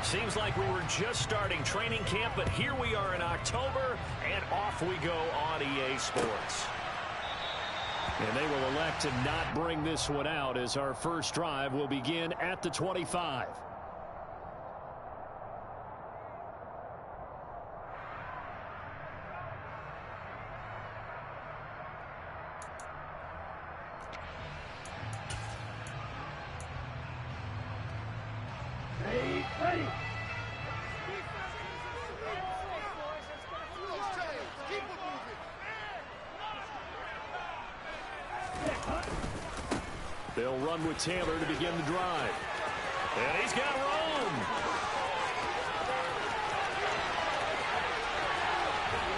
Seems like we were just starting training camp, but here we are in October, and off we go on EA Sports. And they will elect to not bring this one out as our first drive will begin at the 25. They'll run with Taylor to begin the drive. And he's got room.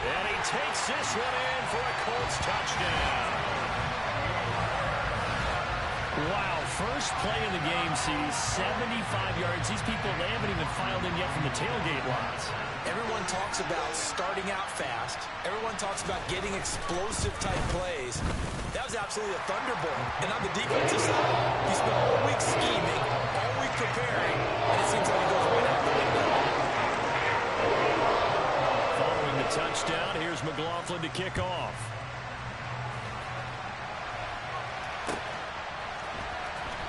And he takes this one in for a Colts touchdown. Wow, first play of the game sees 75 yards. These people, they haven't even filed in yet from the tailgate lots. Everyone talks about starting out fast. Everyone talks about getting explosive-type plays. That was absolutely a thunderbolt. And on the defensive side, you spent all week scheming, all week preparing, and it seems like it goes right out the window. Following the touchdown, here's McLaughlin to kick off.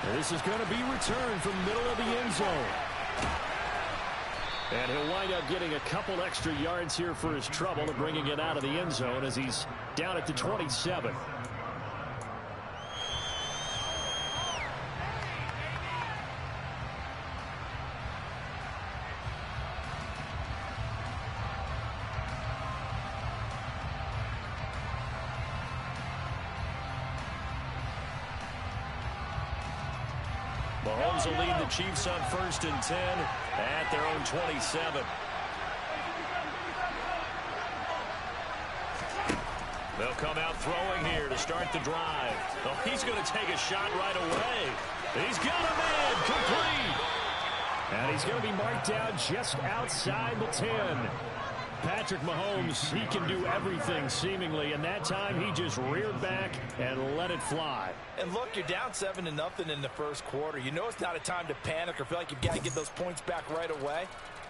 And this is going to be returned from the middle of the end zone. And he'll wind up getting a couple extra yards here for his trouble and bringing it out of the end zone as he's down at the 27. Mahomes will lead the Chiefs on 1st and 10 at their own 27. They'll come out throwing here to start the drive. Oh, he's going to take a shot right away. He's got him in, complete. And he's going to be marked down just outside the 10. Patrick Mahomes, he can do everything seemingly, and that time he just reared back and let it fly. And look, you're down 7-0 in the first quarter. You know it's not a time to panic or feel like you've got to get those points back right away.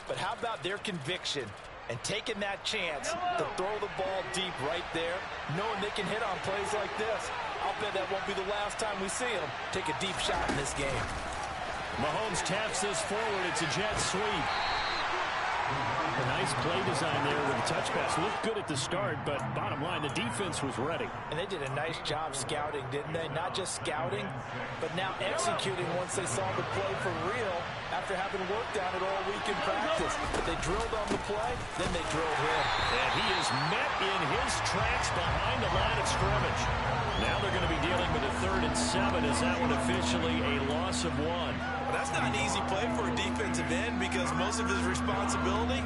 But how about their conviction and taking that chance to throw the ball deep right there, knowing they can hit on plays like this? I'll bet that won't be the last time we see them take a deep shot in this game. Mahomes taps this forward. It's a jet sweep. A nice play design there with a touch pass. Looked good at the start, but bottom line, the defense was ready. And they did a nice job scouting, didn't they? Not just scouting, but now executing once they saw the play for real after having worked on it all week in practice. But they drilled on the play, then they drilled him. And he is met in his tracks behind the line of scrimmage. Now they're going to be dealing with a 3rd and 7 as that one officially a loss of 1. Well, that's not an easy play for a defensive end because most of his responsibility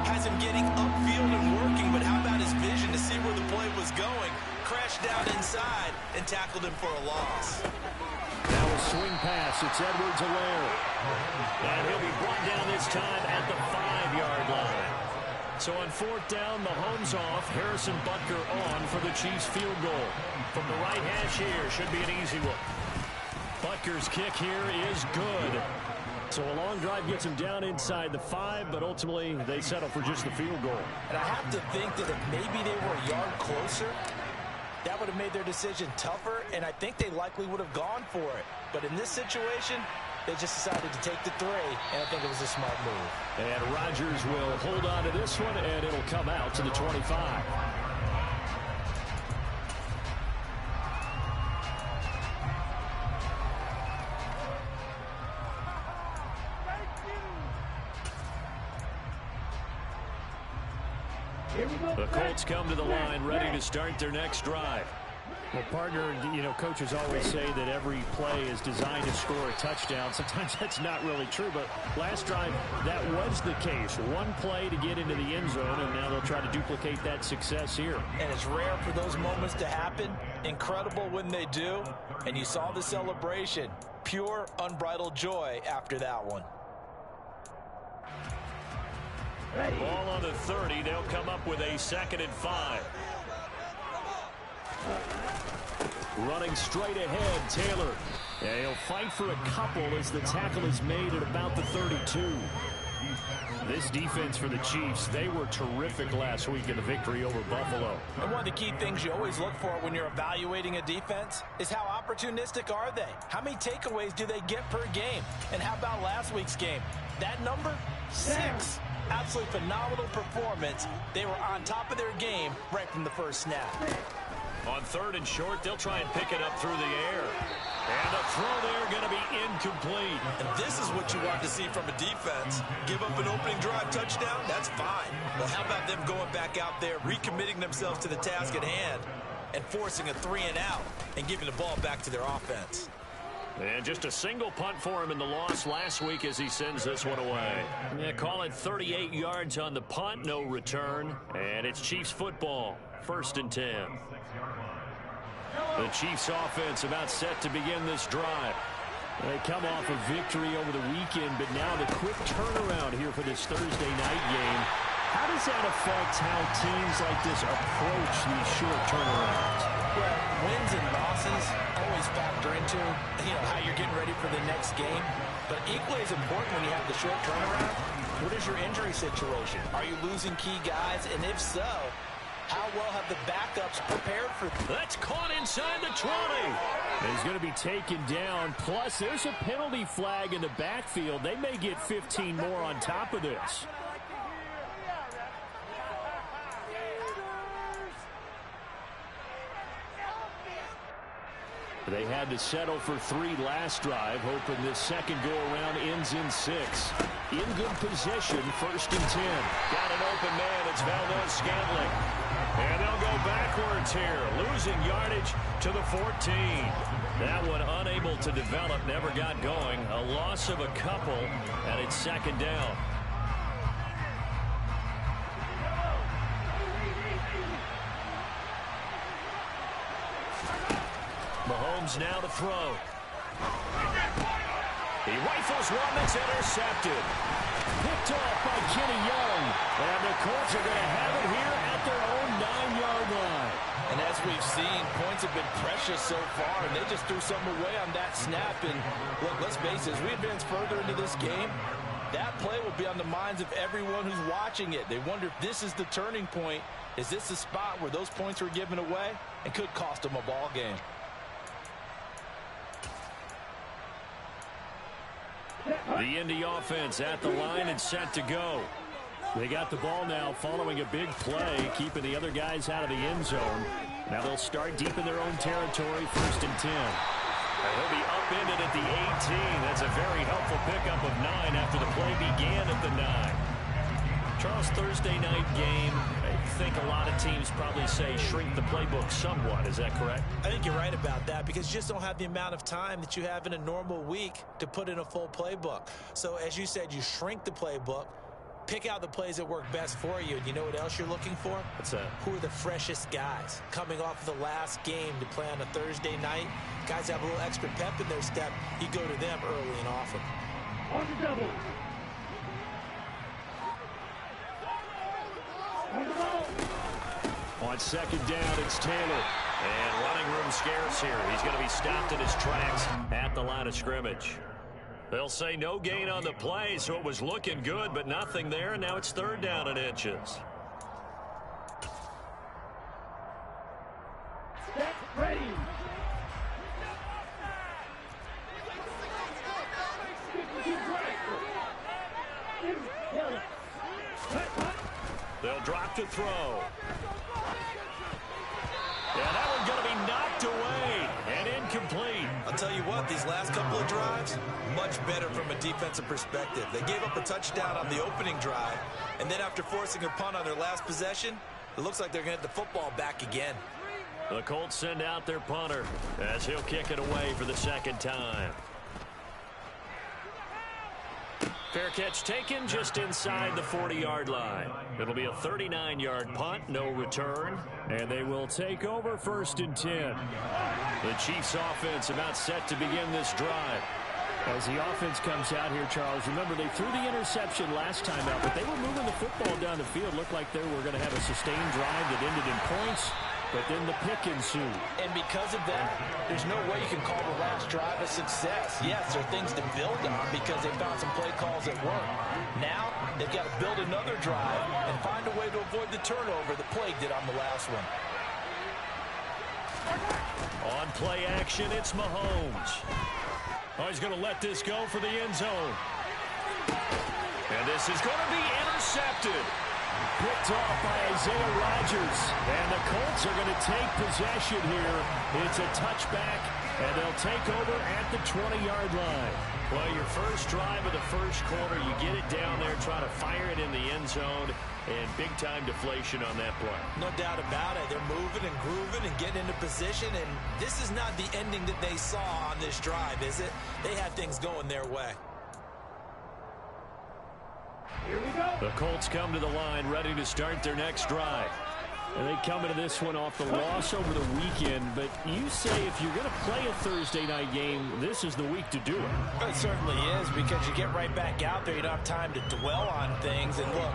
has him getting upfield and working, but how about his vision to see where the play was going? Crashed down inside and tackled him for a loss. Now a swing pass. It's Edwards-Helaire. And he'll be brought down this time at the 5-yard line. So on 4th down, Mahomes off, Harrison Butker on for the Chiefs field goal. From the right hash here, should be an easy one. Butker's kick here is good. So a long drive gets him down inside the 5, but ultimately they settle for just the field goal. And I have to think that if maybe they were a yard closer, that would have made their decision tougher, and I think they likely would have gone for it. But in this situation, they just decided to take the 3, and I think it was a smart move. And Rodgers will hold on to this one, and it'll come out to the 25. The Colts come to the line ready to start their next drive. Well, partner, you know, coaches always say that every play is designed to score a touchdown. Sometimes that's not really true, but last drive, that was the case. One play to get into the end zone, and now they'll try to duplicate that success here. And it's rare for those moments to happen. Incredible when they do. And you saw the celebration. Pure, unbridled joy after that one. Ball on the 30. They'll come up with a 2nd and 5. Running straight ahead, Taylor. And he'll fight for a couple as the tackle is made at about the 32. This defense for the Chiefs, they were terrific last week in the victory over Buffalo. And one of the key things you always look for when you're evaluating a defense is how opportunistic are they? How many takeaways do they get per game? And how about last week's game? That number? 6. Absolutely phenomenal performance. They were on top of their game right from the first snap. On 3rd and short, they'll try and pick it up through the air. And the throw there going to be incomplete. And this is what you want to see from a defense. Give up an opening drive touchdown, that's fine. Well, how about them going back out there, recommitting themselves to the task at hand, and forcing a 3 and out, and giving the ball back to their offense. And just a single punt for him in the loss last week as he sends this one away. Yeah, call it 38 yards on the punt, no return. And it's Chiefs football, 1st and 10. The Chiefs offense about set to begin this drive. They come off a victory over the weekend, but now the quick turnaround here for this Thursday night game. How does that affect how teams like this approach these short turnarounds? Well, wins and losses always factor into, how you're getting ready for the next game. But equally as important when you have the short turnaround, what is your injury situation? Are you losing key guys? And if so, how well have the backups prepared for them? That's caught inside the 20. He's going to be taken down. Plus, there's a penalty flag in the backfield. They may get 15 more on top of this. They had to settle for 3 last drive, hoping this second go-around ends in 6. In good position, 1st and 10. Got an open man. It's Valdez-Scantling. And they'll go backwards here, losing yardage to the 14. That one unable to develop, never got going. A loss of a couple, and it's 2nd down. Mahomes now to throw. He rifles one that's intercepted. Picked off by Kenny Young. And the Colts are going to have it here at their own 9-yard line. And as we've seen, points have been precious so far, and they just threw something away on that snap. And look, let's face it, as we advance further into this game, that play will be on the minds of everyone who's watching it. They wonder if this is the turning point. Is this the spot where those points were given away and could cost them a ball game? The Indy offense at the line and set to go. They got the ball now following a big play, keeping the other guys out of the end zone. Now they'll start deep in their own territory, 1st and 10. And he'll be upended at the 18. That's a very helpful pickup of 9 after the play began at the 9. Charles, Thursday night game, I think a lot of teams probably say shrink the playbook somewhat. Is that correct? I think you're right about that because you just don't have the amount of time that you have in a normal week to put in a full playbook. So as you said, you shrink the playbook, pick out the plays that work best for you. And you know what else you're looking for? What's that? Who are the freshest guys coming off of the last game to play on a Thursday night? Guys have a little extra pep in their step. You go to them early and often. On the double. On 2nd down, it's Taylor. And running room scarce here. He's going to be stopped in his tracks at the line of scrimmage. They'll say no gain on the play, so it was looking good, but nothing there. And now it's 3rd down and inches. Set, ready. They'll drop to throw. And that one's going to be knocked away and incomplete. I'll tell you what, these last couple of drives, much better from a defensive perspective. They gave up a touchdown on the opening drive, and then after forcing a punt on their last possession, it looks like they're going to get the football back again. The Colts send out their punter as he'll kick it away for the 2nd time. Fair catch taken just inside the 40-yard line. It'll be a 39-yard punt, no return, and they will take over 1st and 10. The Chiefs offense about set to begin this drive. As the offense comes out here, Charles, remember they threw the interception last time out, but they were moving the football down the field. Looked like they were going to have a sustained drive that ended in points. but then the pick ensued. And because of that, there's no way you can call the last drive a success. Yes, there are things to build on because they found some play calls that work. Now, they've got to build another drive and find a way to avoid the turnover the play did on the last one. On play action, it's Mahomes. Oh, he's going to let this go for the end zone. And this is going to be intercepted. Picked off by Isaiah Rodgers. And the Colts are going to take possession here. It's a touchback, and they'll take over at the 20-yard line. Well, your first drive of the first quarter, you get it down there, try to fire it in the end zone, and big-time deflation on that play. No doubt about it. They're moving and grooving and getting into position, and this is not the ending that they saw on this drive, is it? They had things going their way. Here we go. The Colts come to the line ready to start their next drive. And they come into this one off the loss over the weekend, but you say if you're going to play a Thursday night game, this is the week to do it. It certainly is, because you get right back out there. You don't have time to dwell on things. And look,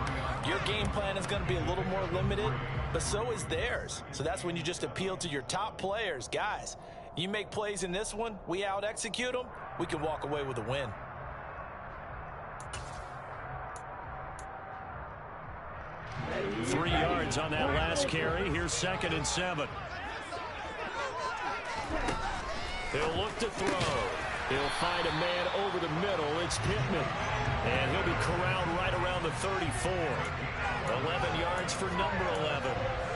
your game plan is going to be a little more limited, but so is theirs. So that's when you just appeal to your top players. Guys, you make plays in this one, we out-execute them, we can walk away with a win. Three yards on that last carry. Here's 2nd and 7. He'll look to throw. He'll find a man over the middle. It's Pittman. And he'll be corralled right around the 34. 11 yards for number 11.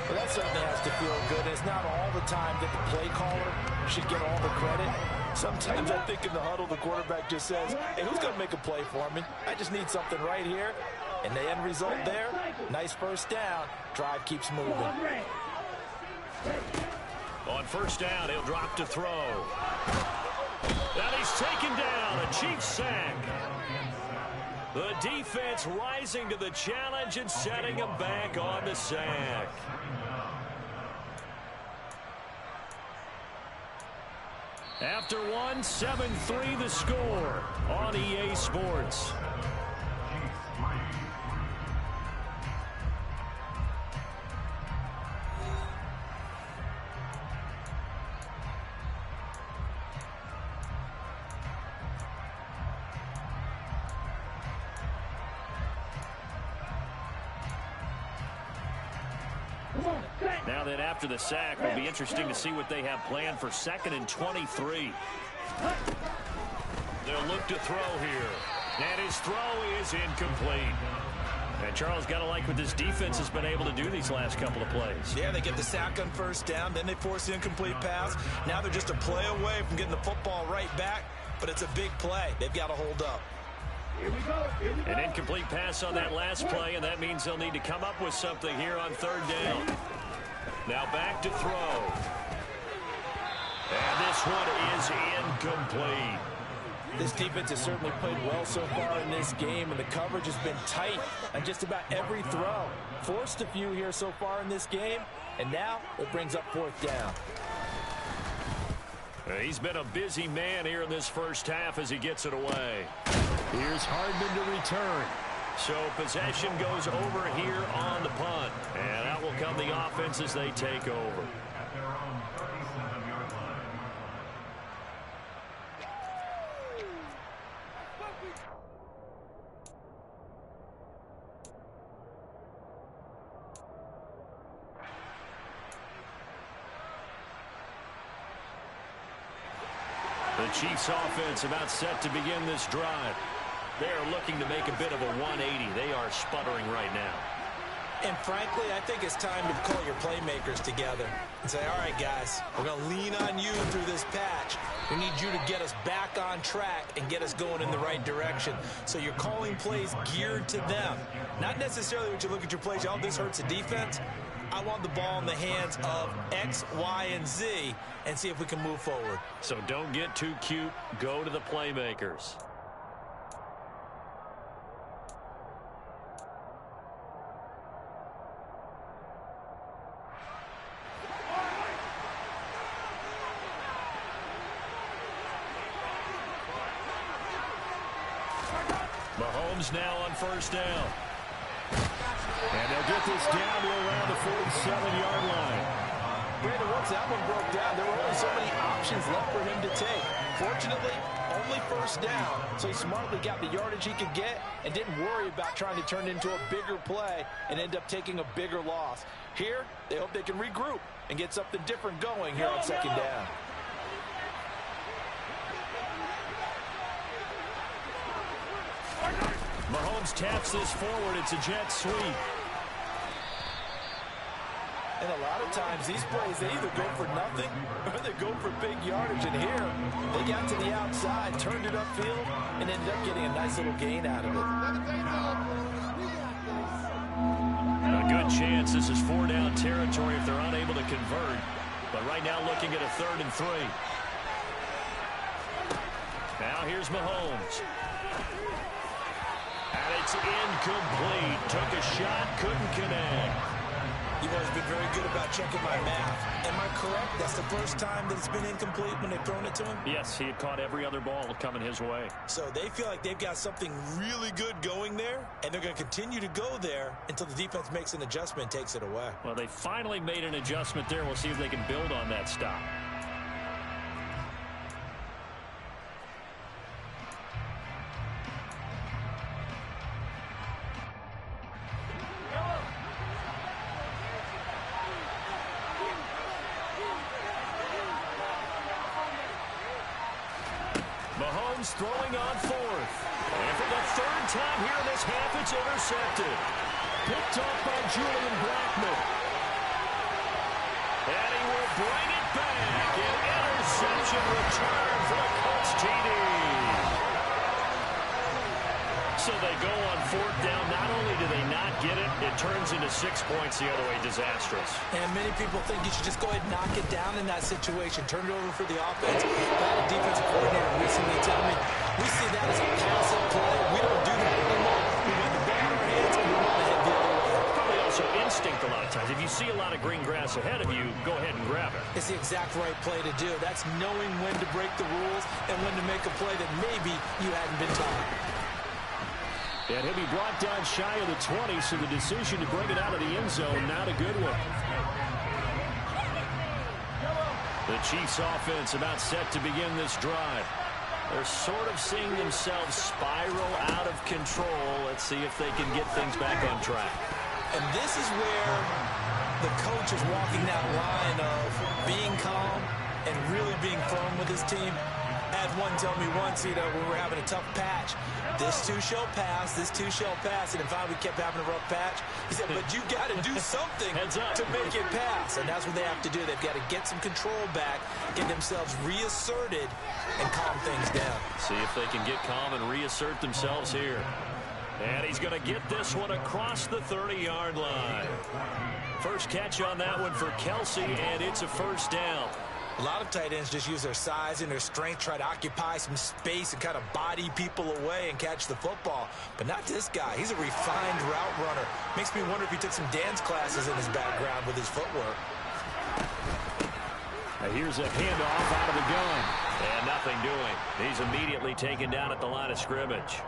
Well, that certainly has to feel good. It's not all the time that the play caller should get all the credit. Sometimes I think in the huddle, the quarterback just says, hey, who's going to make a play for me? I just need something right here. And the end result there, nice first down. Drive keeps moving. On first down, he'll drop to throw. And he's taken down. A Chiefs sack. The defense rising to the challenge and setting him back on the sack. After one, 7-3 the score on EA Sports. Now that after the sack, will be interesting to see what they have planned for 2nd and 23. They'll look to throw here. And his throw is incomplete. And Charles, got to like what this defense has been able to do these last couple of plays. Yeah, they get the sack on first down, then they force the incomplete pass. Now they're just a play away from getting the football right back, but it's a big play. They've got to hold up. Here we go. Here we go. An incomplete pass on that last play, and that means they'll need to come up with something here on 3rd down. Now back to throw. And this one is incomplete. This defense has certainly played well so far in this game, and the coverage has been tight on just about every throw. Forced a few here so far in this game, and now it brings up 4th down. He's been a busy man here in this first half as he gets it away. Here's Hardman to return. So possession goes over here on the punt. And out will come the offense as they take over. The Chiefs offense about set to begin this drive. They're looking to make a bit of a 180. They are sputtering right now. And frankly, I think it's time to call your playmakers together and say, all right, guys, we're going to lean on you through this patch. We need you to get us back on track and get us going in the right direction. So you're calling plays geared to them. Not necessarily when you look at your plays, oh, this hurts the defense. I want the ball in the hands of X, Y, and Z and see if we can move forward. So don't get too cute. Go to the playmakers. Mahomes now on first down. And they'll get this down to around the 47-yard line. Brandon, once that one broke down, there were only so many options left for him to take. Fortunately, only first down, so he smartly got the yardage he could get and didn't worry about trying to turn it into a bigger play and end up taking a bigger loss. Here, they hope they can regroup and get something different going here on second down. Mahomes taps this forward. It's a jet sweep. And a lot of times, these plays, they either go for nothing or they go for big yardage. And here, they got to the outside, turned it upfield, and ended up getting a nice little gain out of it. A good chance this is 4-down territory if they're unable to convert. But right now looking at a 3rd and 3. Now here's Mahomes. And it's incomplete. Took a shot, couldn't connect. You've always been very good about checking my math. Am I correct? That's the first time that it's been incomplete when they've thrown it to him? Yes, he had caught every other ball coming his way. So they feel like they've got something really good going there, and they're going to continue to go there until the defense makes an adjustment and takes it away. Well, they finally made an adjustment there. We'll see if they can build on that stop. Mahomes throwing on 4th. And for the 3rd time here in this half, it's intercepted. Picked off by Julian Blackmon. And he will bring it back. An interception return for the Colts TD. So they go on 4th down. Not only do they not get it, it turns into 6 points the other way. Disastrous. And many people think you should just go ahead and knock it down in that situation. Turn it over for the offense. But a defensive coordinator recently tell me, we see that as a passive play. We don't do that anymore. We got the ball in our hands and we want to head the other way. Probably also instinct a lot of times. If you see a lot of green grass ahead of you, go ahead and grab it. It's the exact right play to do. That's knowing when to break the rules and when to make a play that maybe you hadn't been taught. And he'll be brought down shy of the 20, so the decision to bring it out of the end zone, not a good one. The Chiefs offense about set to begin this drive. They're sort of seeing themselves spiral out of control. Let's see if they can get things back on track. And this is where the coach is walking that line of being calm and really being firm with his team. I had one tell me once, when we're having a tough patch, this too shall pass, this too shall pass. And in fact, we kept having a rough patch. He said, but you got to do something to make it pass. And that's what they have to do. They've got to get some control back, get themselves reasserted, and calm things down. See if they can get calm and reassert themselves here. And he's going to get this one across the 30-yard line. First catch on that one for Kelsey, and it's a 1st down. A lot of tight ends just use their size and their strength, try to occupy some space and kind of body people away and catch the football. But not this guy. He's a refined route runner. Makes me wonder if he took some dance classes in his background with his footwork. Now here's a handoff out of the gun. And nothing doing. He's immediately taken down at the line of scrimmage.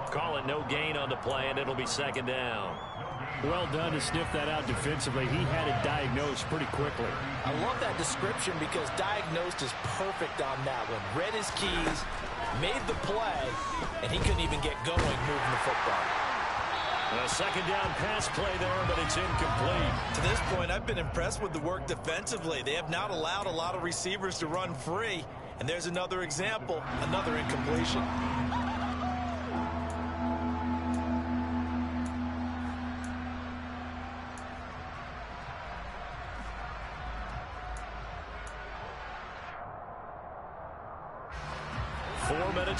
Call it no gain on the play, and it'll be 2nd down. Well done to sniff that out defensively. He had it diagnosed pretty quickly. I love that description because diagnosed is perfect on that one. Read his keys, made the play, and he couldn't even get going moving the football. A 2nd down pass play there, but it's incomplete. To this point, I've been impressed with the work defensively. They have not allowed a lot of receivers to run free. And there's another example, another incompletion.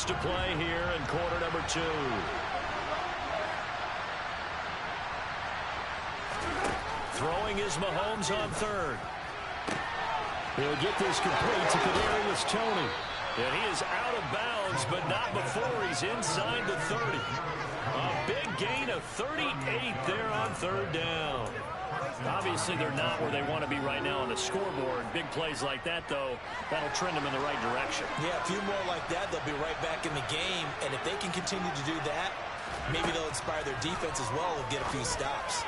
To play here in quarter number 2. Throwing is Mahomes on 3rd. He'll get this complete to Kadarius Toney. And he is out of bounds, but not before he's inside the 30. A big gain of 38 there on 3rd down. Obviously, they're not where they want to be right now on the scoreboard. Big plays like that, though, that'll trend them in the right direction. Yeah, a few more like that, they'll be right back in the game. And if they can continue to do that, maybe they'll inspire their defense as well and get a few stops.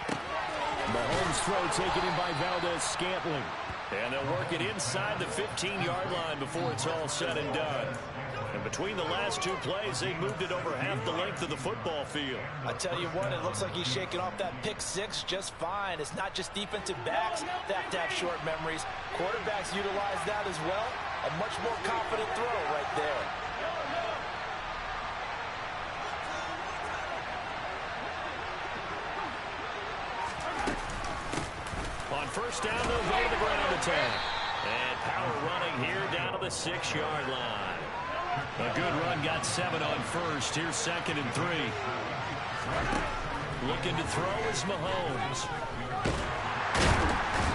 Mahomes' throw taken in by Valdez-Scantling. And they'll work it inside the 15-yard line before it's all said and done. And between the last two plays, they moved it over half the length of the football field. I tell you what, it looks like he's shaking off that pick six just fine. It's not just defensive backs that have to have short memories. Quarterbacks utilize that as well. A much more confident throw right there. On first down, they'll go to the ground attack. And power running here down to the 6-yard line. A good run, got 7 on first. Here's 2nd and 3. Looking to throw is Mahomes.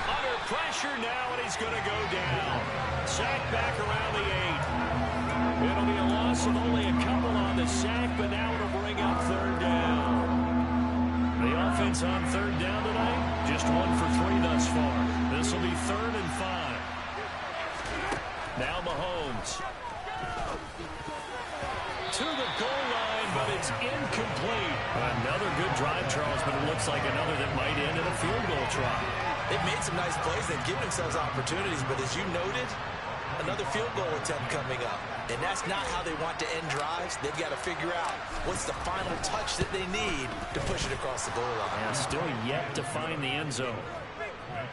Under pressure now, and he's going to go down. Sacked back around the 8. It'll be a loss of only a couple on the sack, but now it'll bring up 3rd down. The offense on 3rd down tonight, just 1 for 3 thus far. This will be 3rd and 5. Now Mahomes. To the goal line, but it's incomplete. Another good drive, Charles, but it looks like another that might end in a field goal try. They've made some nice plays. They've given themselves opportunities, but as you noted, another field goal attempt coming up. And that's not how they want to end drives. They've got to figure out what's the final touch that they need to push it across the goal line. And still yet to find the end zone.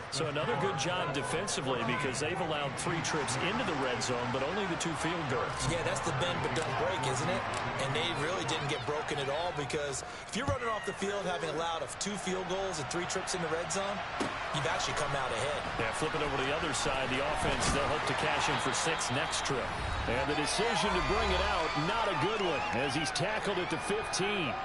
So another good job defensively because they've allowed 3 trips into the red zone, but only the 2 field goals. Yeah, that's the bend but don't break, isn't it? And they really didn't get broken at all because if you're running off the field having allowed 2 field goals and 3 trips in the red zone, you've actually come out ahead. Yeah, flipping over to the other side, the offense, they'll hope to cash in for 6 next trip. And the decision to bring it out, not a good one, as he's tackled at the 15.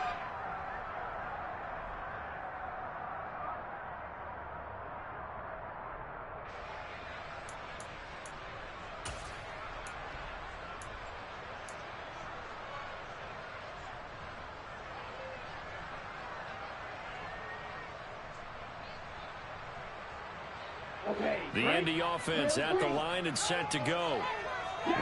The Indy offense at the line and set to go.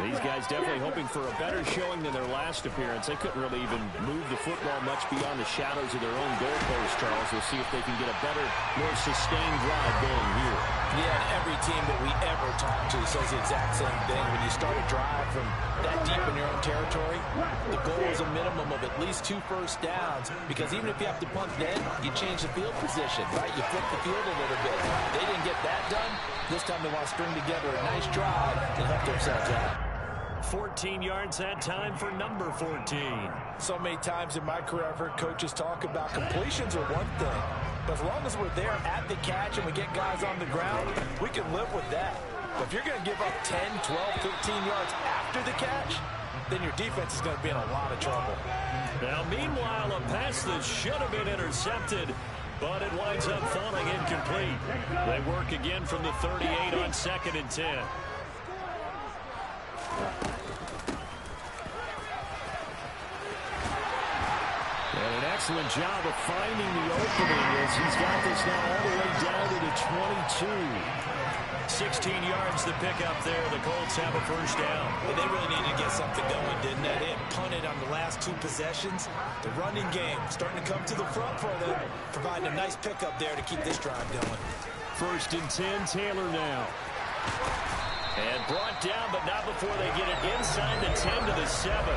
These guys definitely hoping for a better showing than their last appearance. They couldn't really even move the football much beyond the shadows of their own goalpost, Charles. We'll see if they can get a better, more sustained drive going here. Yeah, and every team that we ever talk to says the exact same thing. When you start a drive from that deep in your own territory, the goal is a minimum of at least 2 first downs, because even if you have to punt then, you change the field position, right? You flip the field a little bit. They didn't get that done. This time they want to string together a nice drive and help themselves out. 14 yards that time for number 14. So many times in my career I've heard coaches talk about completions are one thing, but as long as we're there at the catch and we get guys on the ground, we can live with that. But if you're going to give up 10, 12, 13 yards after the catch, then your defense is going to be in a lot of trouble. Now, meanwhile, a pass that should have been intercepted, but it winds up falling incomplete. They work again from the 38 on 2nd and 10. And an excellent job of finding the opening as he's got this now all the way down to the 22. 16 yards to pick up there. The Colts have a first down. Well, they really needed to get something going, didn't they? They had punted on the last 2 possessions. The running game starting to come to the front for them, providing a nice pickup there to keep this drive going. 1st and 10, Taylor now. And brought down, but not before they get it inside the 10 to the 7.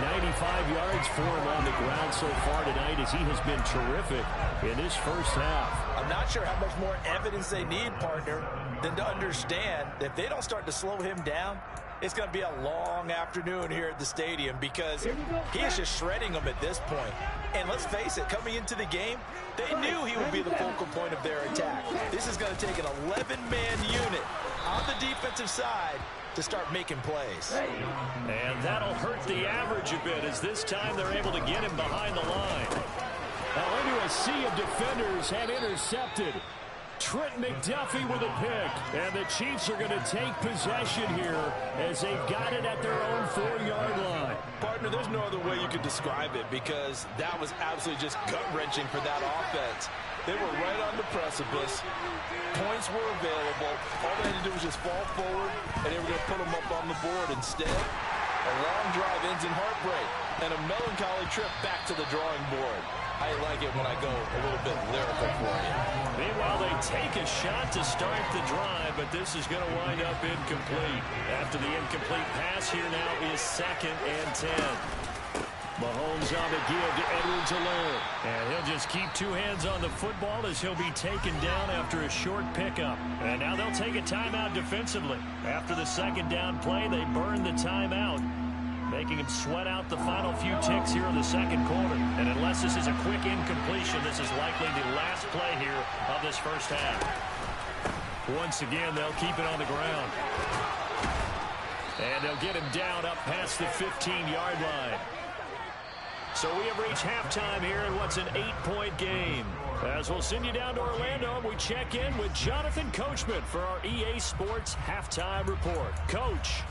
95 yards for him on the ground so far tonight as he has been terrific in this first half. I'm not sure how much more evidence they need, partner, than to understand that if they don't start to slow him down, it's going to be a long afternoon here at the stadium because he is just shredding them at this point. And let's face it, coming into the game, they knew he would be the focal point of their attack. This is going to take an 11-man unit on the defensive side to start making plays. And that'll hurt the average a bit as this time they're able to get him behind the line. Now into a sea of defenders have intercepted. Trent McDuffie with a pick. And the Chiefs are going to take possession here as they've got it at their own 4-yard line. Partner, there's no other way you could describe it because that was absolutely just gut-wrenching for that offense. They were right on the precipice. Points were available. All they had to do was just fall forward, and they were going to put them up on the board. Instead, a long drive ends in heartbreak and a melancholy trip back to the drawing board. I like it when I go a little bit lyrical for you. Meanwhile, they take a shot to start the drive, but this is going to wind up incomplete. After the incomplete pass, here now is 2nd and 10. Mahomes on the give to Edwards-Helaire. And he'll just keep 2 hands on the football as he'll be taken down after a short pickup. And now they'll take a timeout defensively. After the 2nd down play, they burn the timeout, making him sweat out the final few ticks here in the 2nd quarter. And unless this is a quick incompletion, this is likely the last play here of this first half. Once again, they'll keep it on the ground. And they'll get him down up past the 15-yard line. So we have reached halftime here in what's an 8-point game. As we'll send you down to Orlando, and we check in with Jonathan Coachman for our EA Sports Halftime Report. Coach.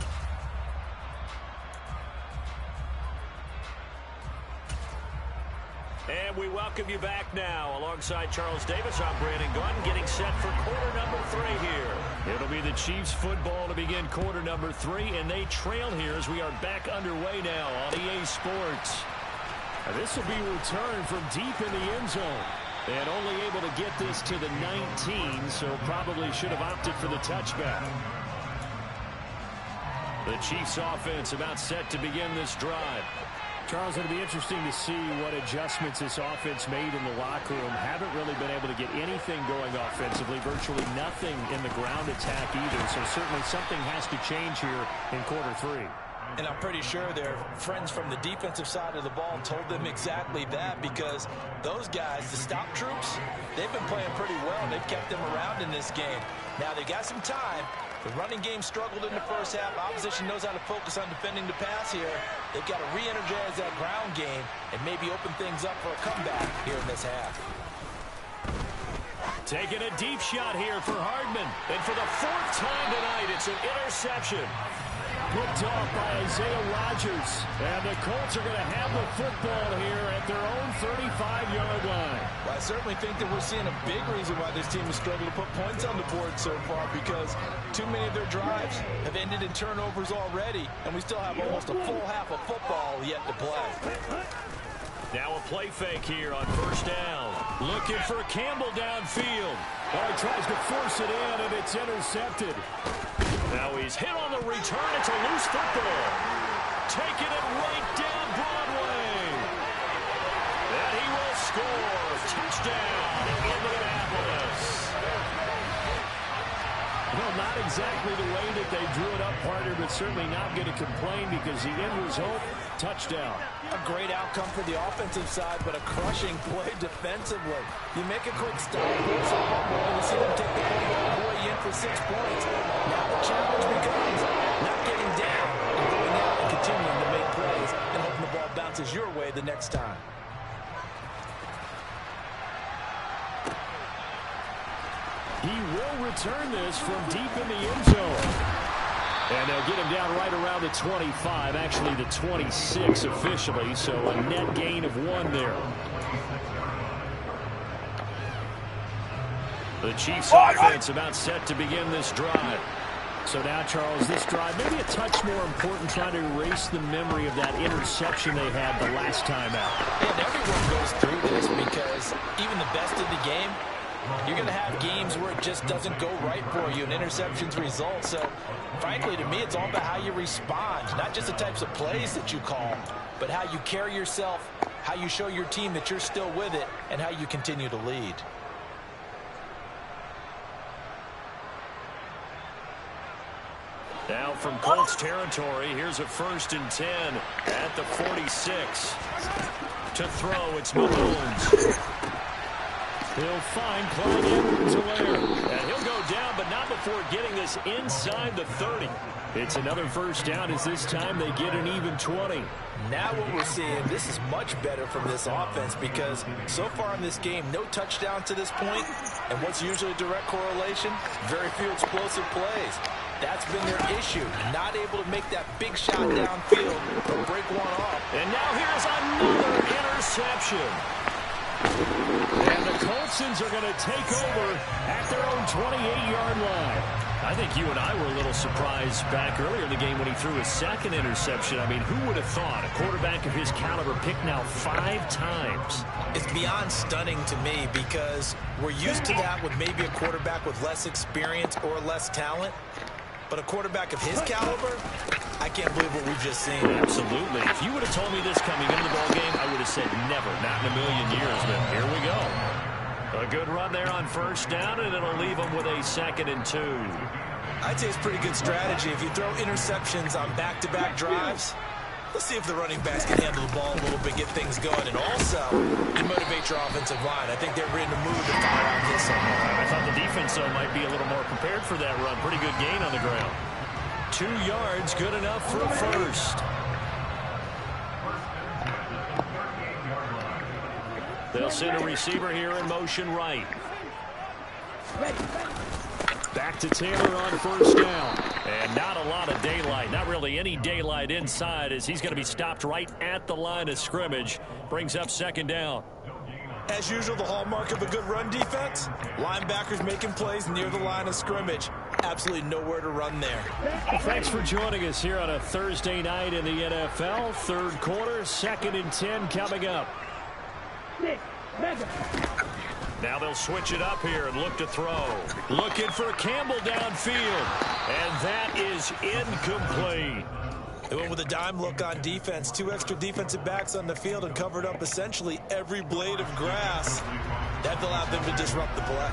And we welcome you back now. Alongside Charles Davis, I'm Brandon Gaudin, getting set for quarter number 3 here. It'll be the Chiefs football to begin quarter number 3, and they trail here as we are back underway now on EA Sports. And this will be returned from deep in the end zone. And only able to get this to the 19, so probably should have opted for the touchback. The Chiefs offense about set to begin this drive. Charles, it'll be interesting to see what adjustments this offense made in the locker room. Haven't really been able to get anything going offensively, virtually nothing in the ground attack either. So certainly something has to change here in quarter 3. And I'm pretty sure their friends from the defensive side of the ball told them exactly that, because those guys, the stop troops, they've been playing pretty well. They've kept them around in this game. Now they got some time. The running game struggled in the first half. Opposition knows how to focus on defending the pass here. They've got to re-energize that ground game and maybe open things up for a comeback here in this half. Taking a deep shot here for Hardman. And for the 4th time tonight, it's an interception. Picked off by Isaiah Rodgers. And the Colts are going to have the football here at their own 35-yard line. Well, I certainly think that we're seeing a big reason why this team has struggled to put points on the board so far, because too many of their drives have ended in turnovers already, and we still have almost a full half of football yet to play. Now a play fake here on 1st down. Looking for Campbell downfield. He tries to force it in, and it's intercepted. Now he's hit on the return. It's a loose football. Taking it right down Broadway. And he will score. Touchdown in Indianapolis. Well, not exactly the way that they drew it up, partner, but certainly not going to complain because the end result, touchdown. A great outcome for the offensive side, but a crushing play defensively. You make a quick stop, force a fumble, and you see them take the ball all the way in for 6 points. Now the challenge becomes not getting down and going out and continuing to make plays and hoping the ball bounces your way the next time. He will return this from deep in the end zone. And they'll get him down right around the 25, actually the 26 officially, so a net gain of 1 there. The Chiefs offense about set to begin this drive. So now, Charles, this drive maybe a touch more important, trying to erase the memory of that interception they had the last time out. And everyone goes through this, because even the best of the game, you're going to have games where it just doesn't go right for you and interceptions result. So, frankly, to me, it's all about how you respond, not just the types of plays that you call, but how you carry yourself, how you show your team that you're still with it, and how you continue to lead. Now from Colts territory, here's a 1st and 10 at the 46. To throw, it's Mahomes. He'll find Clyde Edwards-Helaire. And he'll go down, but not before getting this inside the 30. It's another 1st down, as this time they get an even 20. Now what we're seeing, this is much better from this offense, because so far in this game, no touchdown to this point. And what's usually a direct correlation? Very few explosive plays. That's been their issue, not able to make that big shot downfield or break one off. And now here's another interception. And the Coltsons are going to take over at their own 28-yard line. I think you and I were a little surprised back earlier in the game when he threw his second interception. I mean, who would have thought a quarterback of his caliber picked now 5 times? It's beyond stunning to me because we're used to that with maybe a quarterback with less experience or less talent. But a quarterback of his caliber, I can't believe what we've just seen. Absolutely. If you would have told me this coming into the ballgame, I would have said never, not in a million years. But here we go. A good run there on first down, and it'll leave them with a 2nd and 2. I'd say it's pretty good strategy. If you throw interceptions on back-to-back drives, let's see if the running backs can handle the ball a little bit, get things going. And also, you motivate your offensive line. I think they're ready to move to fire on hit somewhere. I thought the defense, though, might be a little more prepared for that run. Pretty good gain on the ground. 2 yards, good enough for a first. They'll send a receiver here in motion right. Back to Taylor on first down. And not a lot of daylight. Not really any daylight inside as he's going to be stopped right at the line of scrimmage. Brings up 2nd down. As usual, the hallmark of a good run defense, linebackers making plays near the line of scrimmage. Absolutely nowhere to run there. Thanks for joining us here on a Thursday night in the NFL. 3rd quarter, 2nd and 10 coming up. Now they'll switch it up here and look to throw. Looking for Campbell downfield. And that is incomplete. They went with a dime look on defense. 2 extra defensive backs on the field and covered up essentially every blade of grass. That allowed them to disrupt the play.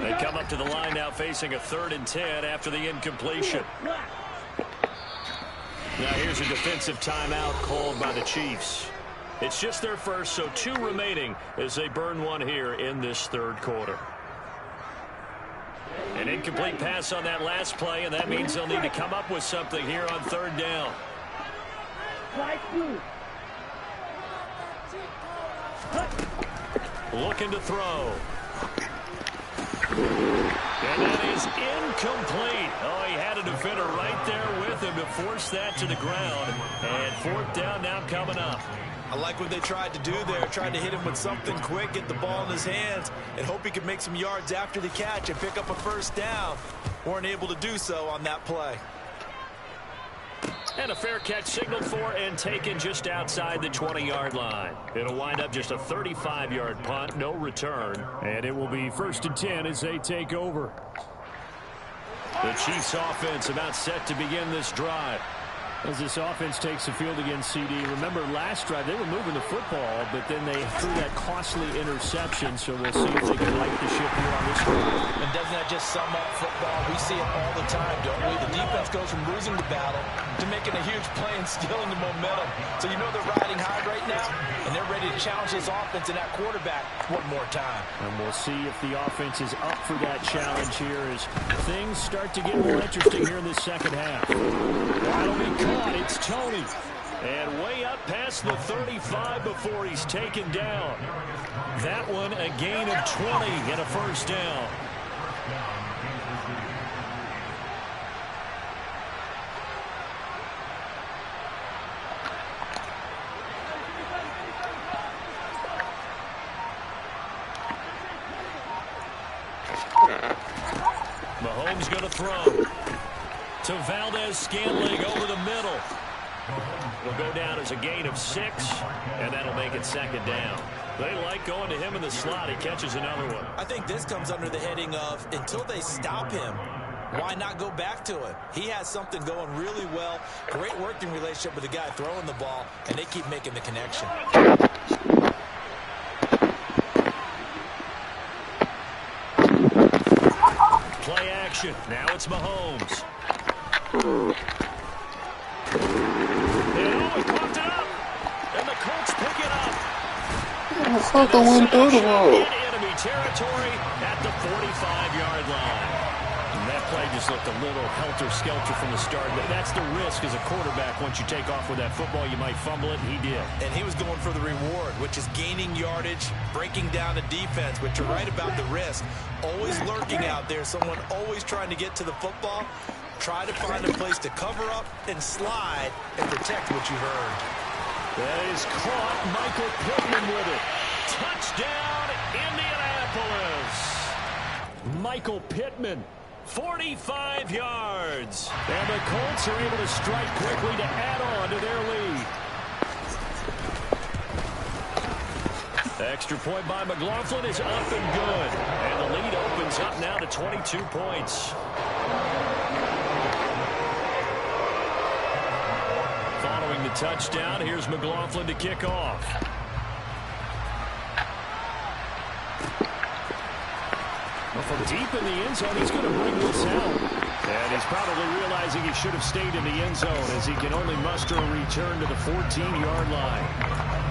They come up to the line now facing a 3rd and 10 after the incompletion. Now here's a defensive timeout called by the Chiefs. It's just their first, so 2 remaining as they burn one here in this 3rd quarter. An incomplete pass on that last play, and that means they'll need to come up with something here on 3rd down. Looking to throw. And that is incomplete. Oh, he had a defender right there with him to force that to the ground. And 4th down now coming up. I like what they tried to do there. Tried to hit him with something quick, get the ball in his hands, and hope he could make some yards after the catch and pick up a 1st down. Weren't able to do so on that play. And a fair catch signaled for and taken just outside the 20-yard line. It'll wind up just a 35-yard punt, no return. And it will be 1st and 10 as they take over. The Chiefs offense about set to begin this drive. As this offense takes the field against CD, remember last drive they were moving the football, but then they threw that costly interception, so we'll see if they can right the ship here on this one. And doesn't that just sum up football? We see it all the time, don't we? The defense goes from losing the battle to making a huge play and stealing the momentum. So you know they're riding high right now, and they're ready to challenge this offense and that quarterback one more time. And we'll see if the offense is up for that challenge here as things start to get more interesting here in the 2nd half. That'll be caught. It's Tony. And way up past the 35 before he's taken down. That one a gain of 20 and a 1st down. Mahomes going to throw to Valdez-Scantling over the middle. Will go down as a gain of 6, and that'll make it 2nd down. They like going to him in the slot. He catches another one. I think this comes under the heading of until they stop him, why not go back to him? He has something going really well. Great working relationship with the guy throwing the ball, and they keep making the connection. Play action. Now it's Mahomes. He pumped it up. And the Colts pick it up. In enemy territory at the 45-yard line. And that play just looked a little helter-skelter from the start. That's the risk as a quarterback. Once you take off with that football, you might fumble it, and he did. And he was going for the reward, which is gaining yardage, breaking down the defense, but you're right about the risk. Always lurking out there, someone always trying to get to the football. Try to find a place to cover up and slide and protect what you've earned. That is caught. Michael Pittman with it. Touchdown, Indianapolis. Michael Pittman, 45 yards. And the Colts are able to strike quickly to add on to their lead. The extra point by McLaughlin is up and good. And the lead opens up now to 22 points. Following the touchdown, here's McLaughlin to kick off. Well, from deep in the end zone, he's going to bring this out. And he's probably realizing he should have stayed in the end zone as he can only muster a return to the 14-yard line.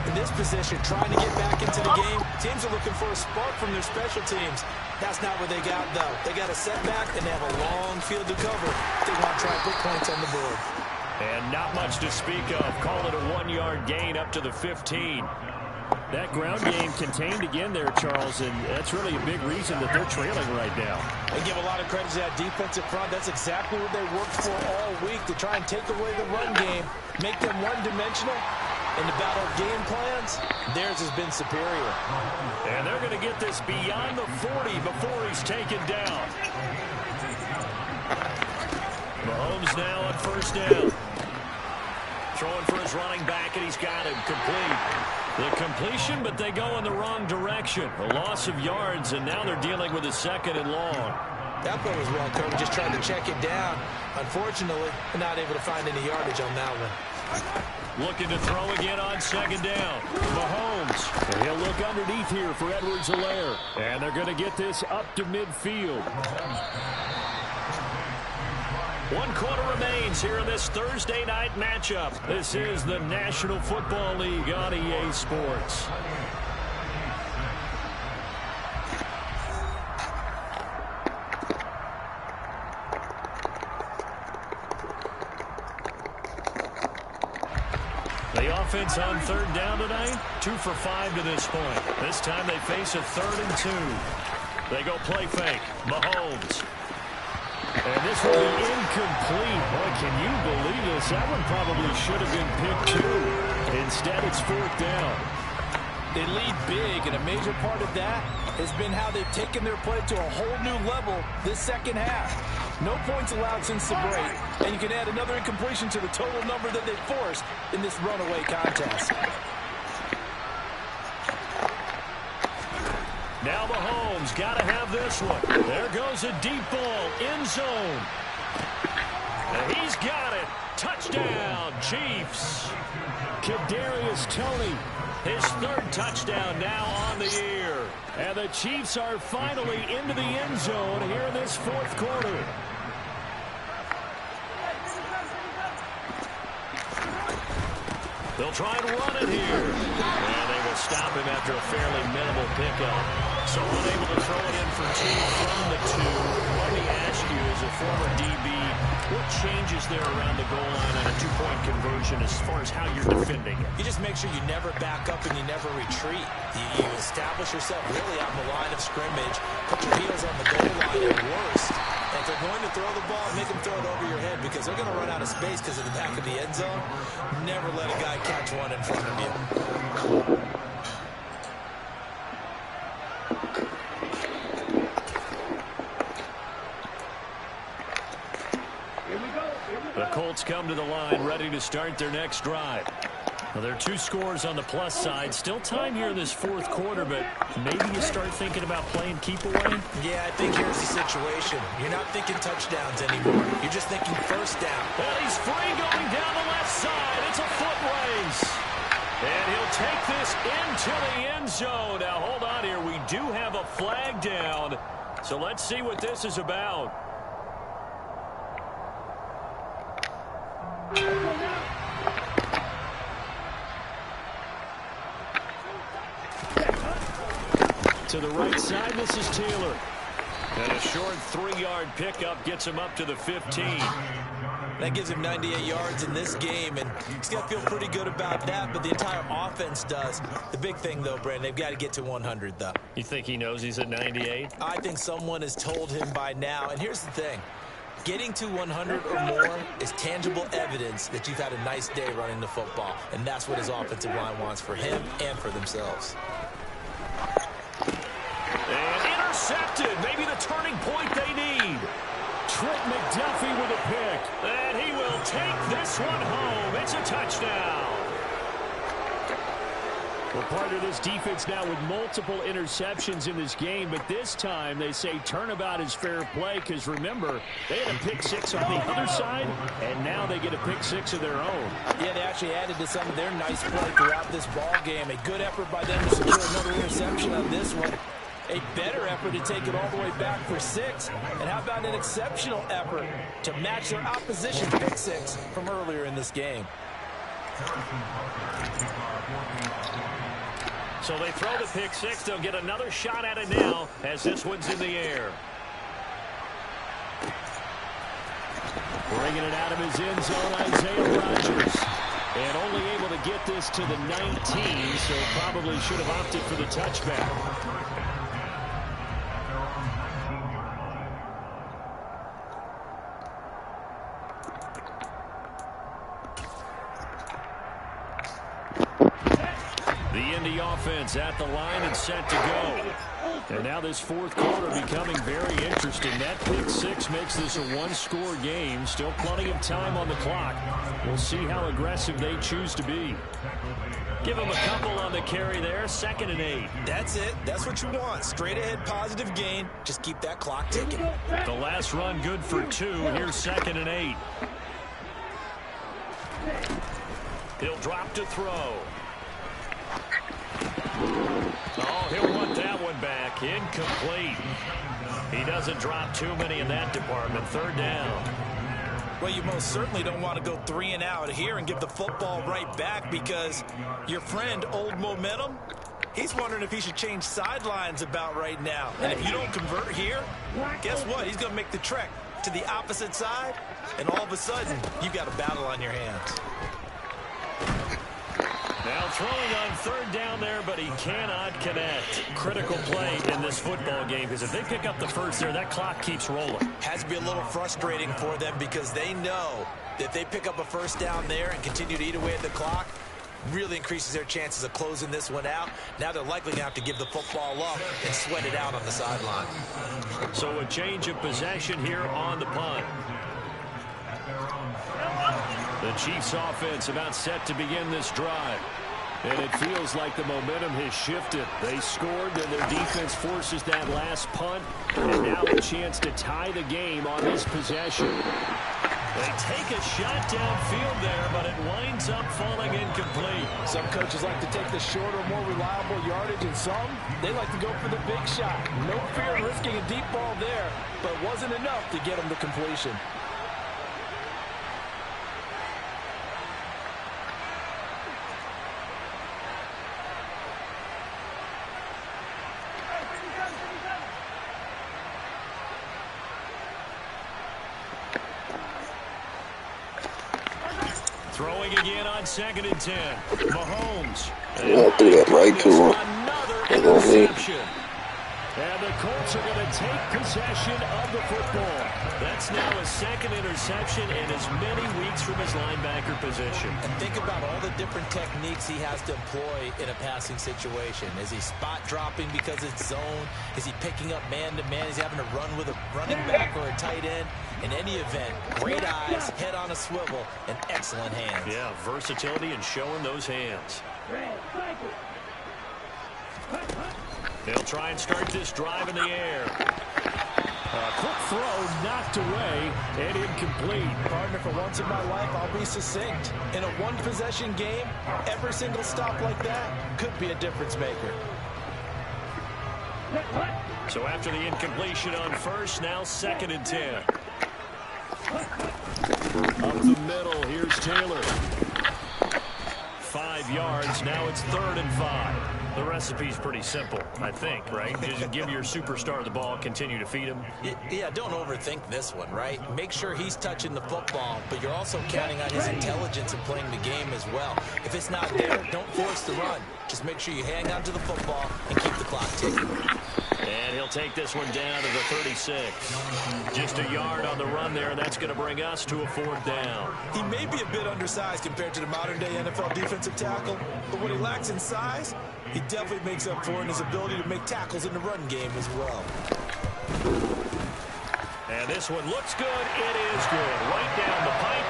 In this position, trying to get back into the game, teams are looking for a spark from their special teams. That's not what they got, though. They got a setback, and they have a long field to cover. They want to try and put points on the board. And not much to speak of. Call it a 1-yard gain up to the 15. That ground game contained again there, Charles, and that's really a big reason that they're trailing right now. They give a lot of credit to that defensive front. That's exactly what they worked for all week, to try and take away the run game, make them one-dimensional. In the battle of game plans, theirs has been superior. And they're going to get this beyond the 40 before he's taken down. Mahomes now on first down. Throwing for his running back, and he's got him complete. The completion, but they go in the wrong direction. A loss of yards, and now they're dealing with a second and long. That play was well covered, just trying to check it down. Unfortunately, not able to find any yardage on that one. Looking to throw again on second down. Mahomes. And he'll look underneath here for Edwards-Helaire. And they're going to get this up to midfield. 1 quarter remains here in this Thursday night matchup. This is the National Football League on EA Sports. The offense on third down tonight, 2 for 5 to this point. This time they face a 3rd and 2. They go play fake. Mahomes. And this will be incomplete. Boy, can you believe this? That one probably should have been picked too. Instead, it's 4th down. They lead big, and a major part of that has been how they've taken their play to a whole new level this second half. No points allowed since the break, and you can add another incompletion to the total number that they forced in this runaway contest. Now Mahomes got to have this one. There goes a deep ball, end zone. And he's got it. Touchdown, Chiefs. Kadarius Toney, his 3rd touchdown now on the year. And the Chiefs are finally into the end zone here in this 4th quarter. They'll try and run it here. And they will stop him after a fairly minimal pickup. So unable to throw it in for 2 from the 2. Let me ask you, as a former DB, what changes there around the goal line on a 2-point conversion as far as how you're defending it? You just make sure you never back up and you never retreat. You establish yourself really on the line of scrimmage, put your heels on the goal line at worst. And if they're going to throw the ball, make them throw it over your head because they're going to run out of space because of the back of the end zone. Never let a guy catch one in front of you. The Colts come to the line ready to start their next drive. Well, there are 2 scores on the plus side. Still time here in this 4th quarter, but maybe you start thinking about playing keep away? Yeah, I think here's the situation. You're not thinking touchdowns anymore. You're just thinking first down. And he's free going down the left side. It's a foot race. And he'll take this into the end zone. Now, hold on here. We do have a flag down. So let's see what this is about. To the right side, this is Taylor. And a short 3-yard pickup gets him up to the 15. That gives him 98 yards in this game, and he's got to feel pretty good about that, but the entire offense does. The big thing, though, Brandon, they've got to get to 100, though. You think he knows he's at 98? I think someone has told him by now, and here's the thing. Getting to 100 or more is tangible evidence that you've had a nice day running the football, and that's what his offensive line wants for him and for themselves. And intercepted. Maybe the turning point they need. Trent McDuffie with a pick. And he will take this one home. It's a touchdown. We're part of this defense now with multiple interceptions in this game, but this time they say turnabout is fair play because, remember, they had a pick 6 on the other side, and now they get a pick 6 of their own. Yeah, they actually added to some of their nice play throughout this ball game. A good effort by them to secure another interception on this one. A better effort to take it all the way back for 6. And how about an exceptional effort to match their opposition pick 6 from earlier in this game? So they throw the pick 6. They'll get another shot at it now as this one's in the air. Bringing it out of his end zone, Isaiah Rodgers. And only able to get this to the 19, so probably should have opted for the touchback. The Indy offense at the line and set to go. And now this fourth quarter becoming very interesting. That pick 6 makes this a one-score game. Still plenty of time on the clock. We'll see how aggressive they choose to be. Give them a couple on the carry there. 2nd and 8. That's it. That's what you want. Straight ahead positive gain. Just keep that clock ticking. The last run good for 2. Here's 2nd and 8. He'll drop to throw. Oh, he'll want that one back. Incomplete. He doesn't drop too many in that department. 3rd down. Well, you most certainly don't want to go 3 and out here and give the football right back because your friend, Old Momentum, he's wondering if he should change sidelines about right now. And if you don't convert here, guess what? He's going to make the trek to the opposite side, and all of a sudden, you've got a battle on your hands. Now throwing on 3rd down there, but he cannot connect. Critical play in this football game because if they pick up the first there, that clock keeps rolling. Has to be a little frustrating for them because they know that if they pick up a 1st down there and continue to eat away at the clock, really increases their chances of closing this one out. Now they're likely going to have to give the football up and sweat it out on the sideline. So a change of possession here on the punt. The Chiefs offense about set to begin this drive. And it feels like the momentum has shifted. They scored, then their defense forces that last punt. And now a chance to tie the game on this possession. They take a shot downfield there, but it winds up falling incomplete. Some coaches like to take the shorter, more reliable yardage, and some, they like to go for the big shot. No fear of risking a deep ball there, but it wasn't enough to get them to completion. Throwing again on 2nd and 10. Mahomes. I threw that right to him. Another interception. And the Colts are going to take possession of the football. That's now his 2nd interception in as many weeks from his linebacker position. And think about all the different techniques he has to employ in a passing situation. Is he spot dropping because it's zone? Is he picking up man-to-man? Is he having to run with a running back or a tight end? In any event, great eyes, head on a swivel, and excellent hands. Yeah, versatility and showing those hands. They'll try and start this drive in the air. A quick throw knocked away and incomplete. Partner, for once in my life, I'll be succinct. In a one-possession game, every single stop like that could be a difference maker. So after the incompletion on 1st, now 2nd and 10. Up the middle, here's Taylor. 5 5 yards. Now it's 3rd and 5. The recipe's pretty simple, I think, right? Just give your superstar the ball, continue to feed him. Yeah, don't overthink this one, right? Make sure he's touching the football, but you're also counting on his intelligence in playing the game as well. If it's not there, don't force the run. Just make sure you hang on to the football and keep the clock ticking. And he'll take this one down to the 36. Just a yard on the run there, and that's going to bring us to a 4th down. He may be a bit undersized compared to the modern-day NFL defensive tackle, but what he lacks in size, he definitely makes up for in his ability to make tackles in the run game as well. And this one looks good. It is good. Right down the pipe.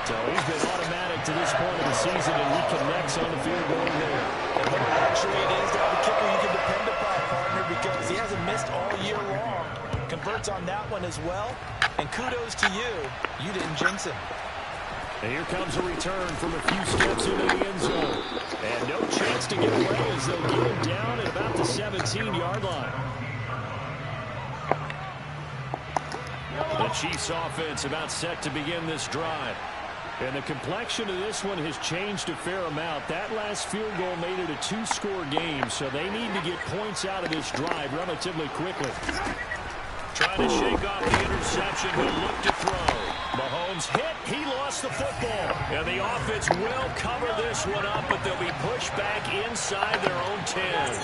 So he's been automatic to this point of the season, and he connects on the field goal there. And what a luxury it is to have a kicker you can depend upon, partner, because he hasn't missed all year long. Converts on that one as well. And kudos to you. You didn't jinx him. And here comes a return from a few steps into the end zone. And no chance to get away as they'll get him down at about the 17-yard line. The Chiefs offense about set to begin this drive. And the complexion of this one has changed a fair amount. That last field goal made it a 2-score game, so they need to get points out of this drive relatively quickly. Trying to shake off the interception, but look to throw. Mahomes hit. He lost the football. And the offense will cover this one up, but they'll be pushed back inside their own 10.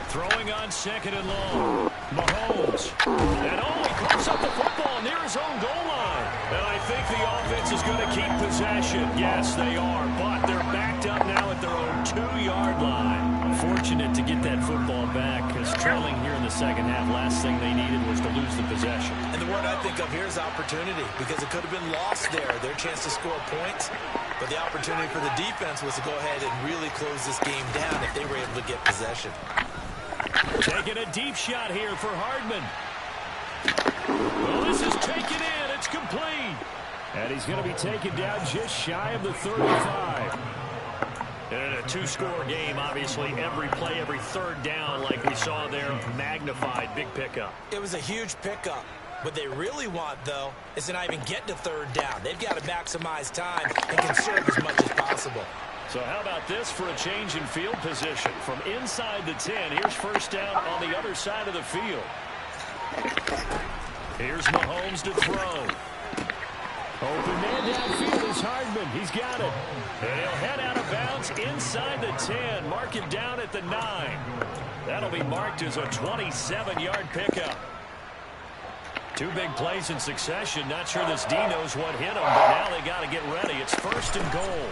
Throwing on 2nd and long. Mahomes. And he picks up the football near his own goal line. And I think the offense is going to keep possession. Yes, they are. But they're backed up now at their own 2-yard line. Fortunate to get that football back, because trailing here in the second half, last thing they needed was to lose the possession. And the word I think of here is opportunity, because it could have been lost there, their chance to score points. But the opportunity for the defense was to go ahead and really close this game down if they were able to get possession. Taking a deep shot here for Hardman. Well, this is taken in. It's complete. And he's going to be taken down just shy of the 35. And a 2-score game, obviously, every play, every 3rd down, like we saw there, magnified, big pickup. It was a huge pickup. What they really want, though, is to not even get to 3rd down. They've got to maximize time and conserve as much as possible. So how about this for a change in field position? From inside the 10, here's 1st down on the other side of the field. Here's Mahomes to throw. Open man downfield is Hardman. He's got it. And he'll head out of bounds inside the 10. Mark him down at the 9. That'll be marked as a 27-yard pickup. 2 big plays in succession. Not sure this D knows what hit him, but now they got to get ready. It's 1st and goal.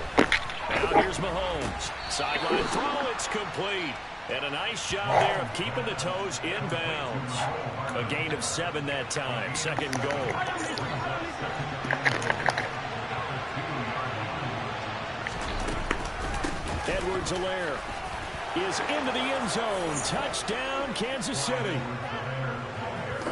Now here's Mahomes. Sideline throw. It's complete. And a nice job there of keeping the toes in bounds. A gain of 7 that time. 2nd and goal. Edwards-Helaire is into the end zone. Touchdown, Kansas City.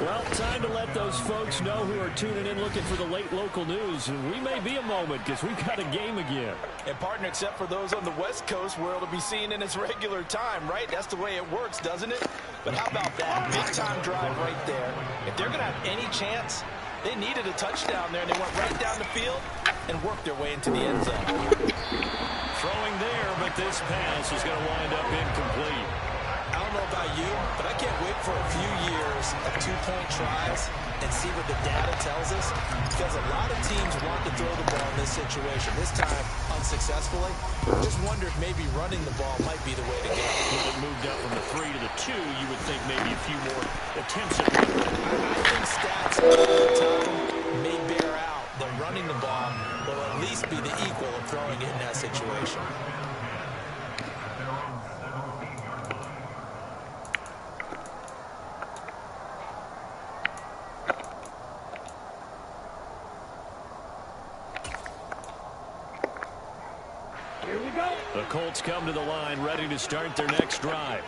Well, time to let those folks know who are tuning in looking for the late local news. And we may be a moment because we've got a game again. And, partner, except for those on the West Coast where it'll be seen in its regular time, right? That's the way it works, doesn't it? But how about that big-time drive right there? If they're going to have any chance, they needed a touchdown there, and they went right down the field and worked their way into the end zone. Throwing there, but this pass is going to wind up incomplete. I don't know about you, but I can't wait for a few years of 2-point tries and see what the data tells us, because a lot of teams want to throw the ball in this situation, this time unsuccessfully. Just wonder if maybe running the ball might be the way to go. When it moved up from the 3 to the 2, you would think maybe a few more attempts at running. I think stats over time may bear out that running the ball will at least be the equal of throwing it in that situation. The Colts come to the line ready to start their next drive.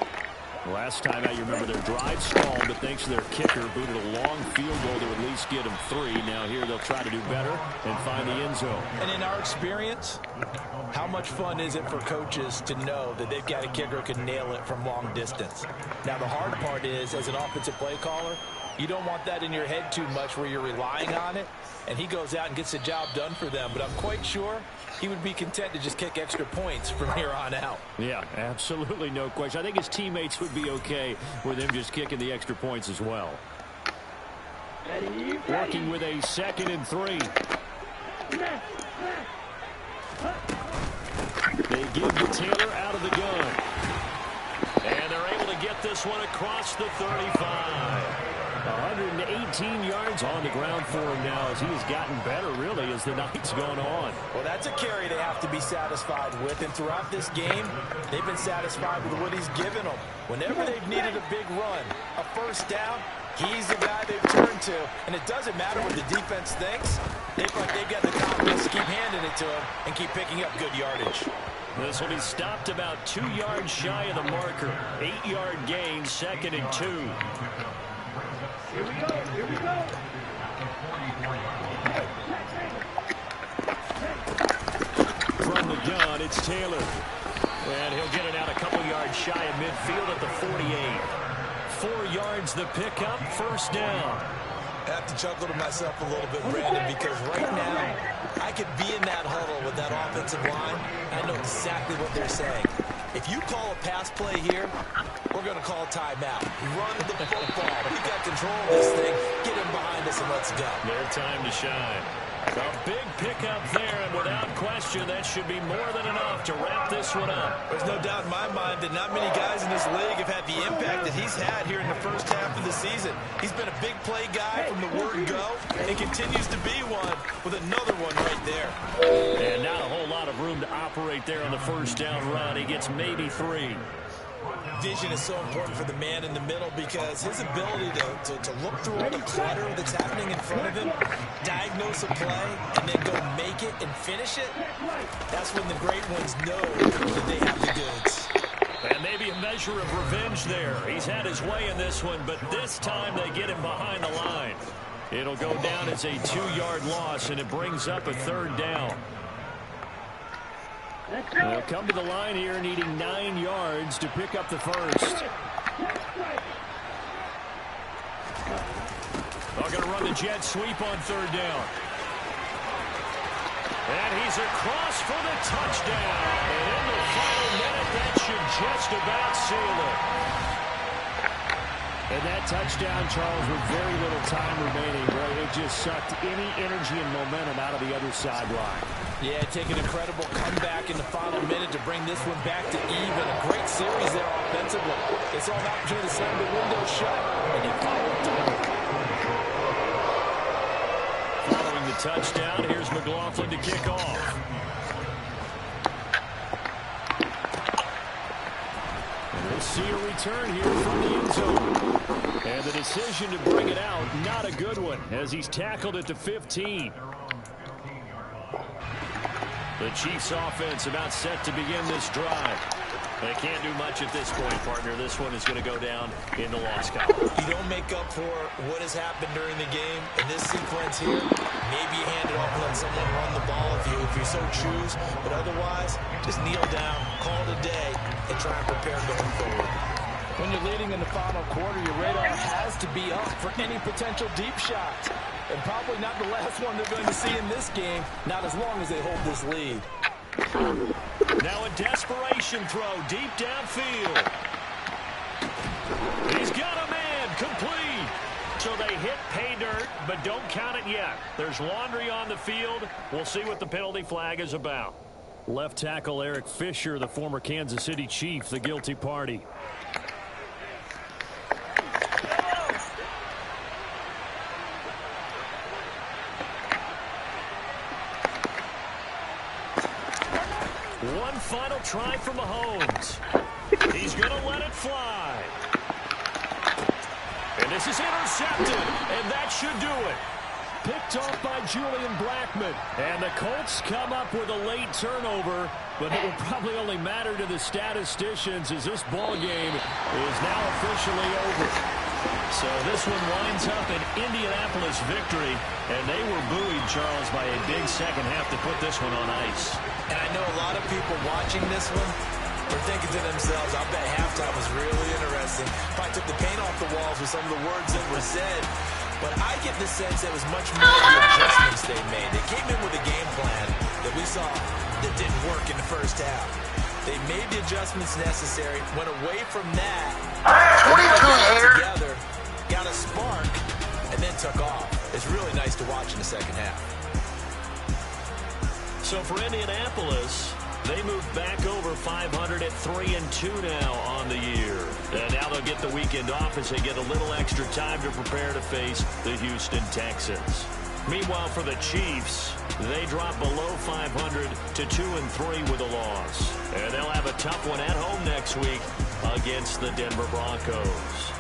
Last time out, you remember their drive stalled, but thanks to their kicker, booted a long field goal to at least get them 3. Now here they'll try to do better and find the end zone. And in our experience, how much fun is it for coaches to know that they've got a kicker who can nail it from long distance? Now the hard part is, as an offensive play caller, You don't want that in your head too much where you're relying on it, and he goes out and gets the job done for them. But I'm quite sure he would be content to just kick extra points from here on out. Yeah, absolutely no question. I think his teammates would be okay with him just kicking the extra points as well. Working with a 2nd and 3. They give to Taylor out of the gun. And they're able to get this one across the 35. 118 yards on the ground for him now as he has gotten better, really, as the night's gone on. Well, that's a carry they have to be satisfied with. And throughout this game, they've been satisfied with what he's given them. Whenever they've needed a big run, a first down, he's the guy they've turned to. And it doesn't matter what the defense thinks. They've got the confidence to keep handing it to him and keep picking up good yardage. This will be stopped about 2 yards shy of the marker. 8-yard gain, 2nd and 2. Here we go. Here we go. From the gun, it's Taylor. And he'll get it out a couple yards shy of midfield at the 48. 4 yards the pickup, first down. I have to chuckle to myself a little bit, Brandon, because right now I could be in that huddle with that offensive line. I know exactly what they're saying. If you call a pass play here, we're going to call a timeout. Run the football. We got control of this thing. Get him behind us and let's go. Their time to shine. A big pickup there, and without question, that should be more than enough to wrap this one up. There's no doubt in my mind that not many guys in this league have had the impact that he's had here in the first half of the season. He's been a big play guy from the word go, and continues to be one with another one right there. And not a whole lot of room to operate there on the first down run. He gets maybe 3. Vision is so important for the man in the middle because his ability to look through all the clutter that's happening in front of him, diagnose a play, and then go make it and finish it, that's when the great ones know that they have the goods. And maybe a measure of revenge there. He's had his way in this one, but this time they get him behind the line. It'll go down as a 2-yard loss, and it brings up a 3rd down. They'll come to the line here needing 9 yards to pick up the first. They're going to run the jet sweep on 3rd down. And he's across for the touchdown. And in the final minute, that should just about seal it. And that touchdown, Charles, with very little time remaining, right? It just sucked any energy and momentum out of the other sideline. Yeah, take an incredible comeback in the final minute to bring this one back to even. A great series there offensively. They saw an opportunity to slam the window shut, and they followed through. Following the touchdown, here's McLaughlin to kick off. And we'll see a return here from the end zone. And the decision to bring it out, not a good one, as he's tackled at the 15. The Chiefs offense about set to begin this drive. They can't do much at this point, partner. This one is going to go down in the loss column. You don't make up for what has happened during the game. In this sequence here, maybe you hand it off and let someone run the ball if you so choose. But otherwise, just kneel down, call it a day, and try and prepare going forward. When you're leading in the final quarter, your radar has to be up for any potential deep shots. And probably not the last one they're going to see in this game, not as long as they hold this lead. Now a desperation throw deep downfield. He's got a man, complete. So they hit pay dirt, but don't count it yet. There's laundry on the field. We'll see what the penalty flag is about. Left tackle Eric Fisher, the former Kansas City Chief, the guilty party. One final try from Mahomes. He's going to let it fly. And this is intercepted, and that should do it. Picked off by Julian Blackmon. And the Colts come up with a late turnover, but it will probably only matter to the statisticians as this ball game is now officially over. So this one winds up an Indianapolis victory, and they were buoyed, Charles, by a big second half to put this one on ice. And I know a lot of people watching this one They're thinking to themselves, I bet halftime was really interesting. Probably took the paint off the walls with some of the words that were said. But I get the sense it was much more of the adjustments they made. They came in with a game plan that we saw that didn't work in the first half. They made the adjustments necessary, went away from that, 22 together, got a spark, and then took off. It's really nice to watch in the second half. So for Indianapolis, they moved back over 500 at 3-2 now on the year. And now they'll get the weekend off as they get a little extra time to prepare to face the Houston Texans. Meanwhile, for the Chiefs, they drop below 500 to 2-3 with a loss. And they'll have a tough one at home next week against the Denver Broncos.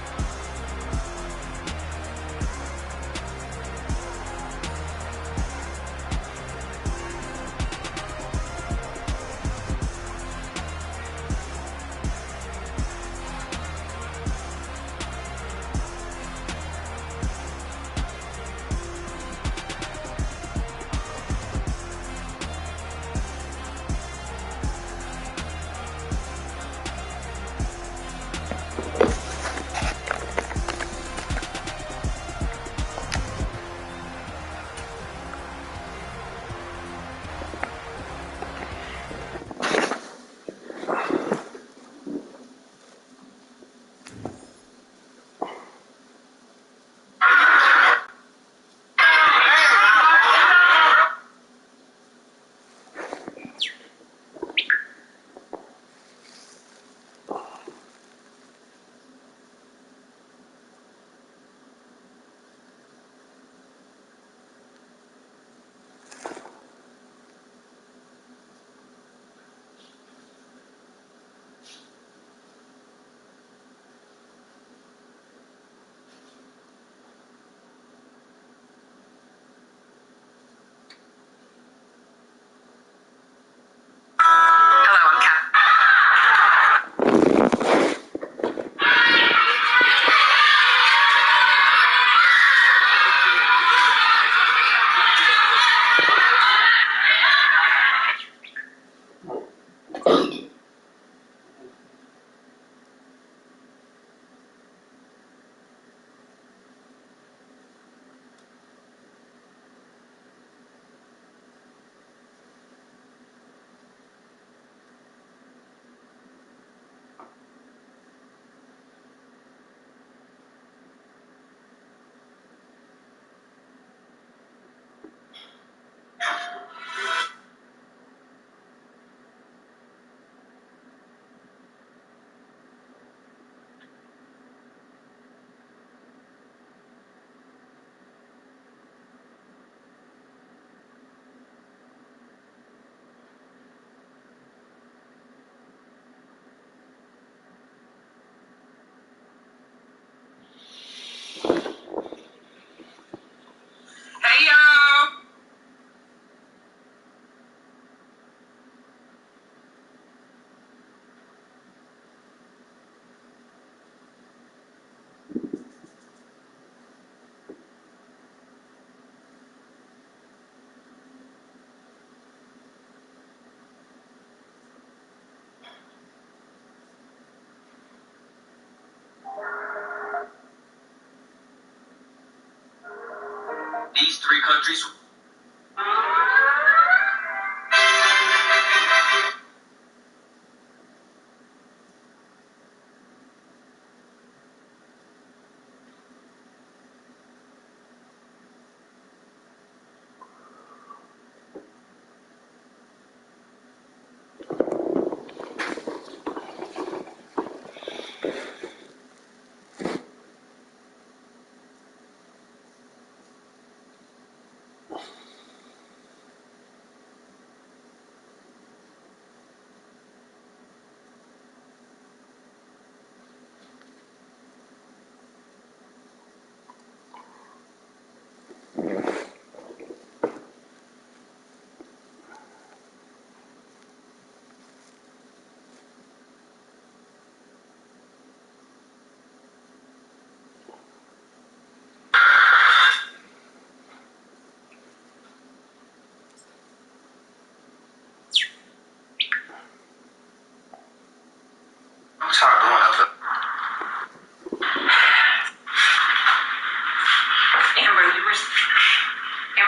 These three countries.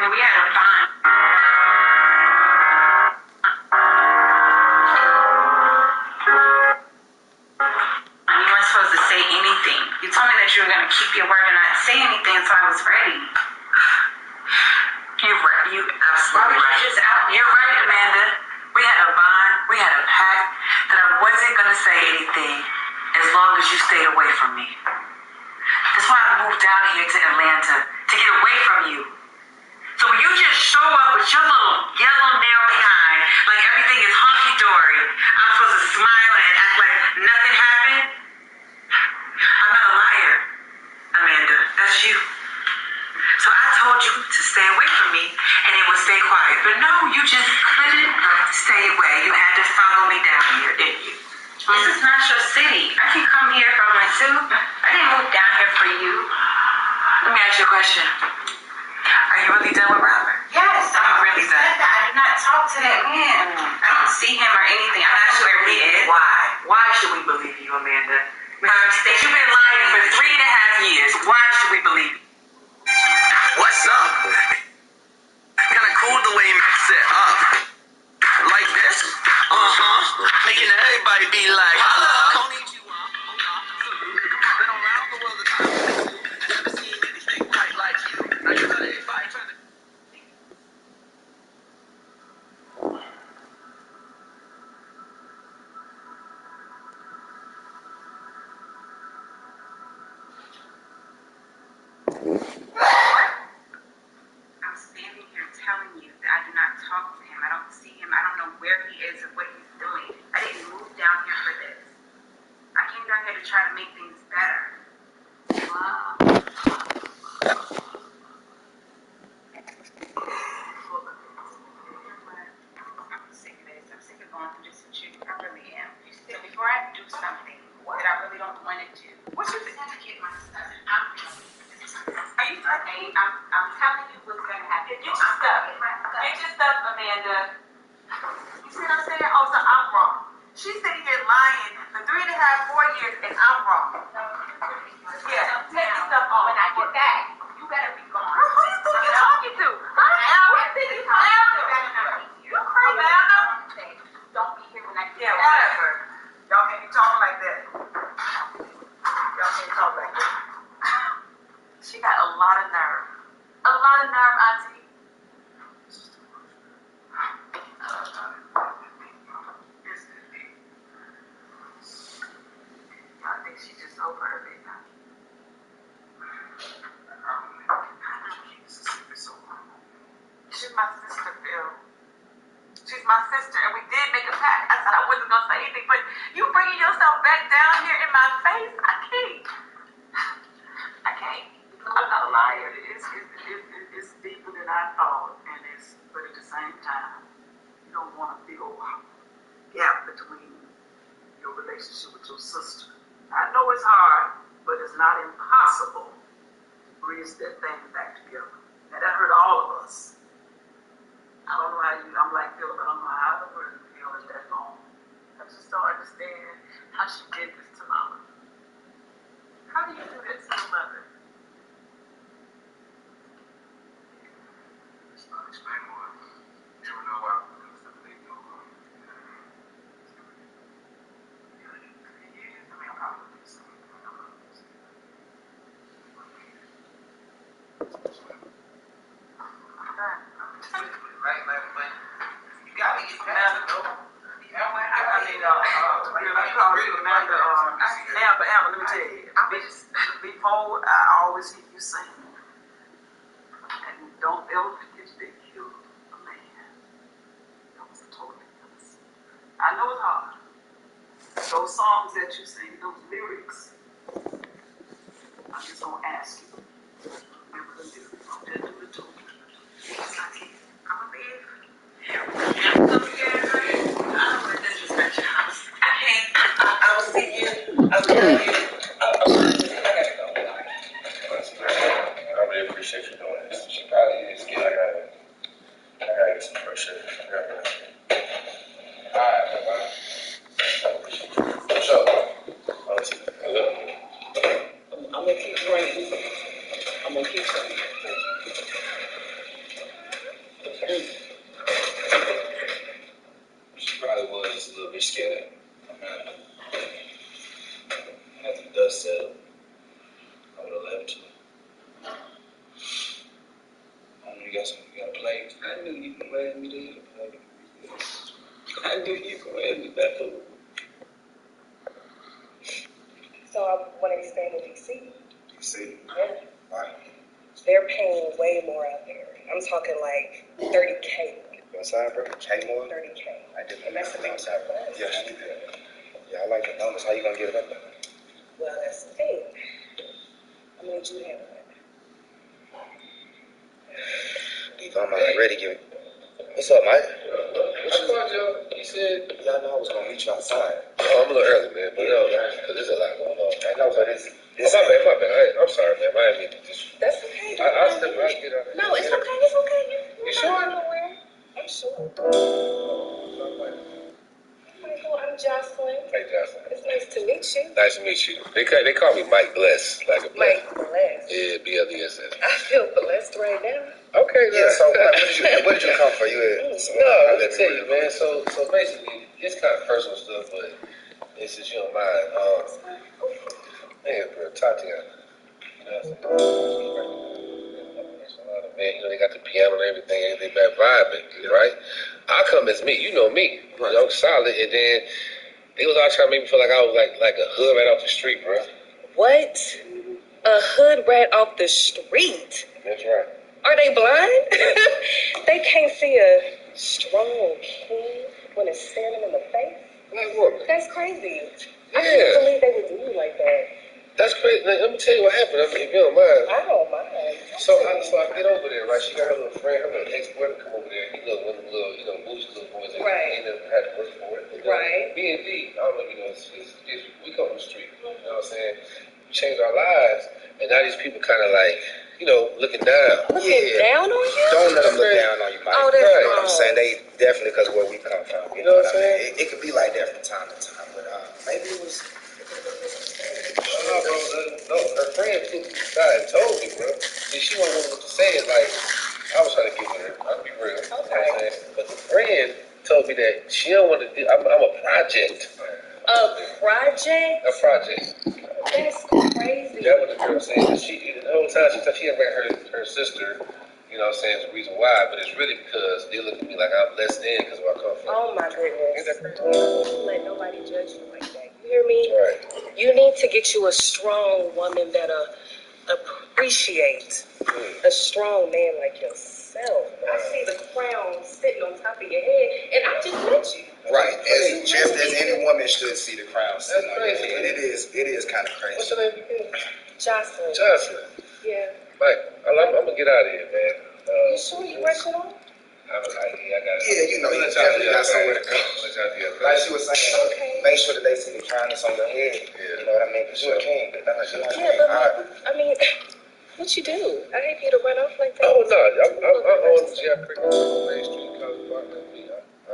mean, we had a bond. And you weren't supposed to say anything. You told me that you were going to keep your word and not say anything until I was ready. You're right. You absolutely right. Just out. You're right, Amanda. We had a bond. We had a pact that I wasn't going to say anything as long as you stayed away from me. That's why I moved down here to Atlanta, to get away from you. So when you just show up with your little yellow nail behind, like everything is hunky-dory, I'm supposed to smile and act like nothing happened? I'm not a liar, Amanda. That's you. So I told you to stay away from me and it would stay quiet. But no, you just couldn't stay away. You had to follow me down here, didn't you? This is not your city. I can come here if I want to. I didn't move down here for you. Let me ask you a question. Are you really done with Robert? Yes, I'm really done. I do not talk to that man. I don't see him or anything. I'm not sure where he is. Why? Why should we believe you, Amanda? Because you've been lying for 3.5 years. Why should we believe you? What's up? Kinda cool the way you mix it up. Like this? Making everybody be like, hello. Konnichiwa. Been around the world a time. Never seen anything quite like you. Now you got everybody trying to... I'm standing here telling you that I do not talk to him. I don't see him. I don't know where he is or what he's doing. I didn't move down here for this. I came down here to try to make things better. Wow. I'm sick of this. I'm sick of going through this with you. I really am. So before I do something that I really don't want to do, what you think? Get my stuff. Are you okay? I'm telling you what's going to happen. Get your stuff. Get your stuff, Amanda. You see what I'm saying? Oh, so I'm wrong. She's sitting here lying for 3.5, 4 years, and I'm wrong. Yeah, take your stuff off. When I get back, you better be gone. Who you think you're talking to? Who you think you're talking to? You're crazy. Amanda? Don't be here when I get back. Whatever. Y'all can't be talking like that. Y'all can't talk like that. She got a lot of nerve. A lot of nerve, Auntie. I think she's just over her big now. She's my sister, Phil. She's my sister, and we did make a pact. I said I wasn't going to say anything, but you bringing yourself back down here in my face, I can't. I can't. I'm not a liar. It's deeper than I thought, but at the same time, you don't want to feel a gap between your relationship with your sister. I know it's hard, but it's not impossible to bridge that thing back together. And that hurt all of us. I don't know how I'm like Philip, I don't know how the person feels that long. I just don't understand how she did this to Mama. How do you do this to your mother? Explain more. You ever know why we was the big no more? Like, you gotta get past it, though. Amber, let me tell you. Before, I always hear you sing. And don't ever forget that you a man. That was totally innocent. I know it's hard. Those songs that you sing, those lyrics, I'm just going to ask you. Remember the lyrics. Don't just do the tune. Yes, I can. I'm a baby. I don't want to disrespect your house. I can't. I will see you. I will tell you. I really appreciate you doing this. She probably is getting I gotta get some fresh air. Alright, bye-bye. I appreciate you. What's up? I love you. I'm going to keep praying. I'm going to keep saying. She probably was just a little bit scared. After the dust settled, I would have left her. I knew you got a play. I knew you could wear me to play. I knew you could wear me back up. So I want to expand to DC. DC? Yeah. Why? They're paying way more out there. I'm talking like $30K. Outside, bro? K more? $30K. I did. And that's the big outside, bro. Yeah, I like the numbers. How you gonna get it up there? Well, that's the thing. I'm going to need you to handle that. I'm ready to give it. What's up, Mike? What you called, Joe? He said, y'all know I was gonna meet you outside. Oh, I'm a little early, man, but because there's a lot going on. I know, but it's my bad. I'm sorry, man. I didn't mean to just. That's okay. I'll get on. No, it's okay. It's okay. You sure? I'm sure. Michael, I'm Jocelyn. Hey, Jocelyn. It's nice to meet you. Nice to meet you. They call me Mike Bless, like a bless. Mike Bless. Yeah, BLESS. I feel blessed right now. Okay, yeah. So what did you come for? You had let me tell you, man. So basically, it's kind of personal stuff, but it's just you don't mind. Man, bro, talk to you. Man, they got the piano and everything, they back vibing, right? I come as me, you know me, solid, and then they was all trying to make me feel like I was like a hood right off the street, bro. What? A hood rat off the street? That's right. Are they blind? They can't see a strong king when it's staring them in the face? Like what? That's crazy. Yeah. I can't believe they would do you like that. That's crazy. Like, let me tell you what happened, if you don't mind. I don't mind. So I get over there, right? She got her little friend, her little ex-boyfriend come over there. He one of them little, bougie little boys that right. ain't never had to work for it. Right. B&D, I don't know if you know, we come from the street. You know what I'm saying? We changed our lives, and now these people kind of like, looking down. Looking down on you? Don't let them look down on you, Mike. Oh, that's right. You know what I'm saying? They definitely, because of where we come from. You know what I'm saying? It could be like that from time to time, but maybe it was. No, her friend took me aside and told me, bro. And she wasn't willing to say it like I was trying to give her. I'll be real. Okay. You know what I'm saying? But the friend told me that she don't want to do. I'm a project. A project? A project. That's crazy. That was the girl saying. The whole time she thought she had met her sister. You know what I'm saying? It's the reason why, but it's really because they look at me like I'm less than because of where I come from. Oh my goodness. Don't let nobody judge you like that. You hear me? Right. You need to get you a strong woman that'll appreciate a strong man like yourself. I see the crown sitting on top of your head, and I just met you. Right. Just as any woman should see the crown sitting on your head. It is kind of crazy. What's your name again? Jocelyn. Jocelyn. Yeah. Mike, I'm going to get out of here, man. You sure you rushing on? I got it. Yeah, you definitely got somewhere to go. Like she was saying, make sure that they see the kindness on your head. You know what I mean? Because you're a king. Yeah, but I mean, what you do? I hate you to run off like that. Oh, no. I own J.R. Cricket on Main Street, College Park.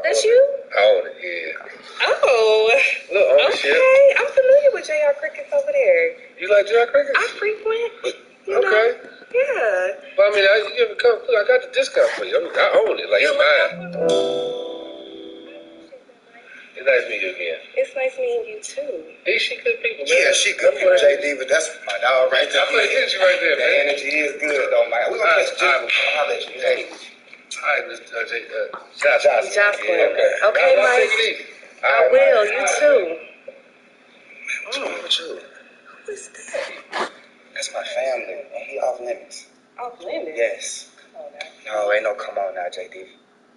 That's you? I own it, yeah. Oh. Little ownership. Okay. I'm familiar with J.R. Crickets over there. You like J.R. Crickets? I frequent. You okay. know? Yeah. But I mean, you ever come through? I got the discount for you. I own it. Like, it's mine. It's nice meeting you again. It's nice meeting you, too. Is she good people, man? Yeah, she good people, JD, but that's my dog right there. I feel the energy right there, man. The energy is good, though, Mike. We're going to catch you. I'll let you. Hey. All right, Mr. Jocelyn. Jocelyn. Yeah, okay, Mike. I will. You, too. What's wrong with you? Who is that? That's my family, and he off limits. Off limits? Yes. Come on now. No, ain't no come on now, JD.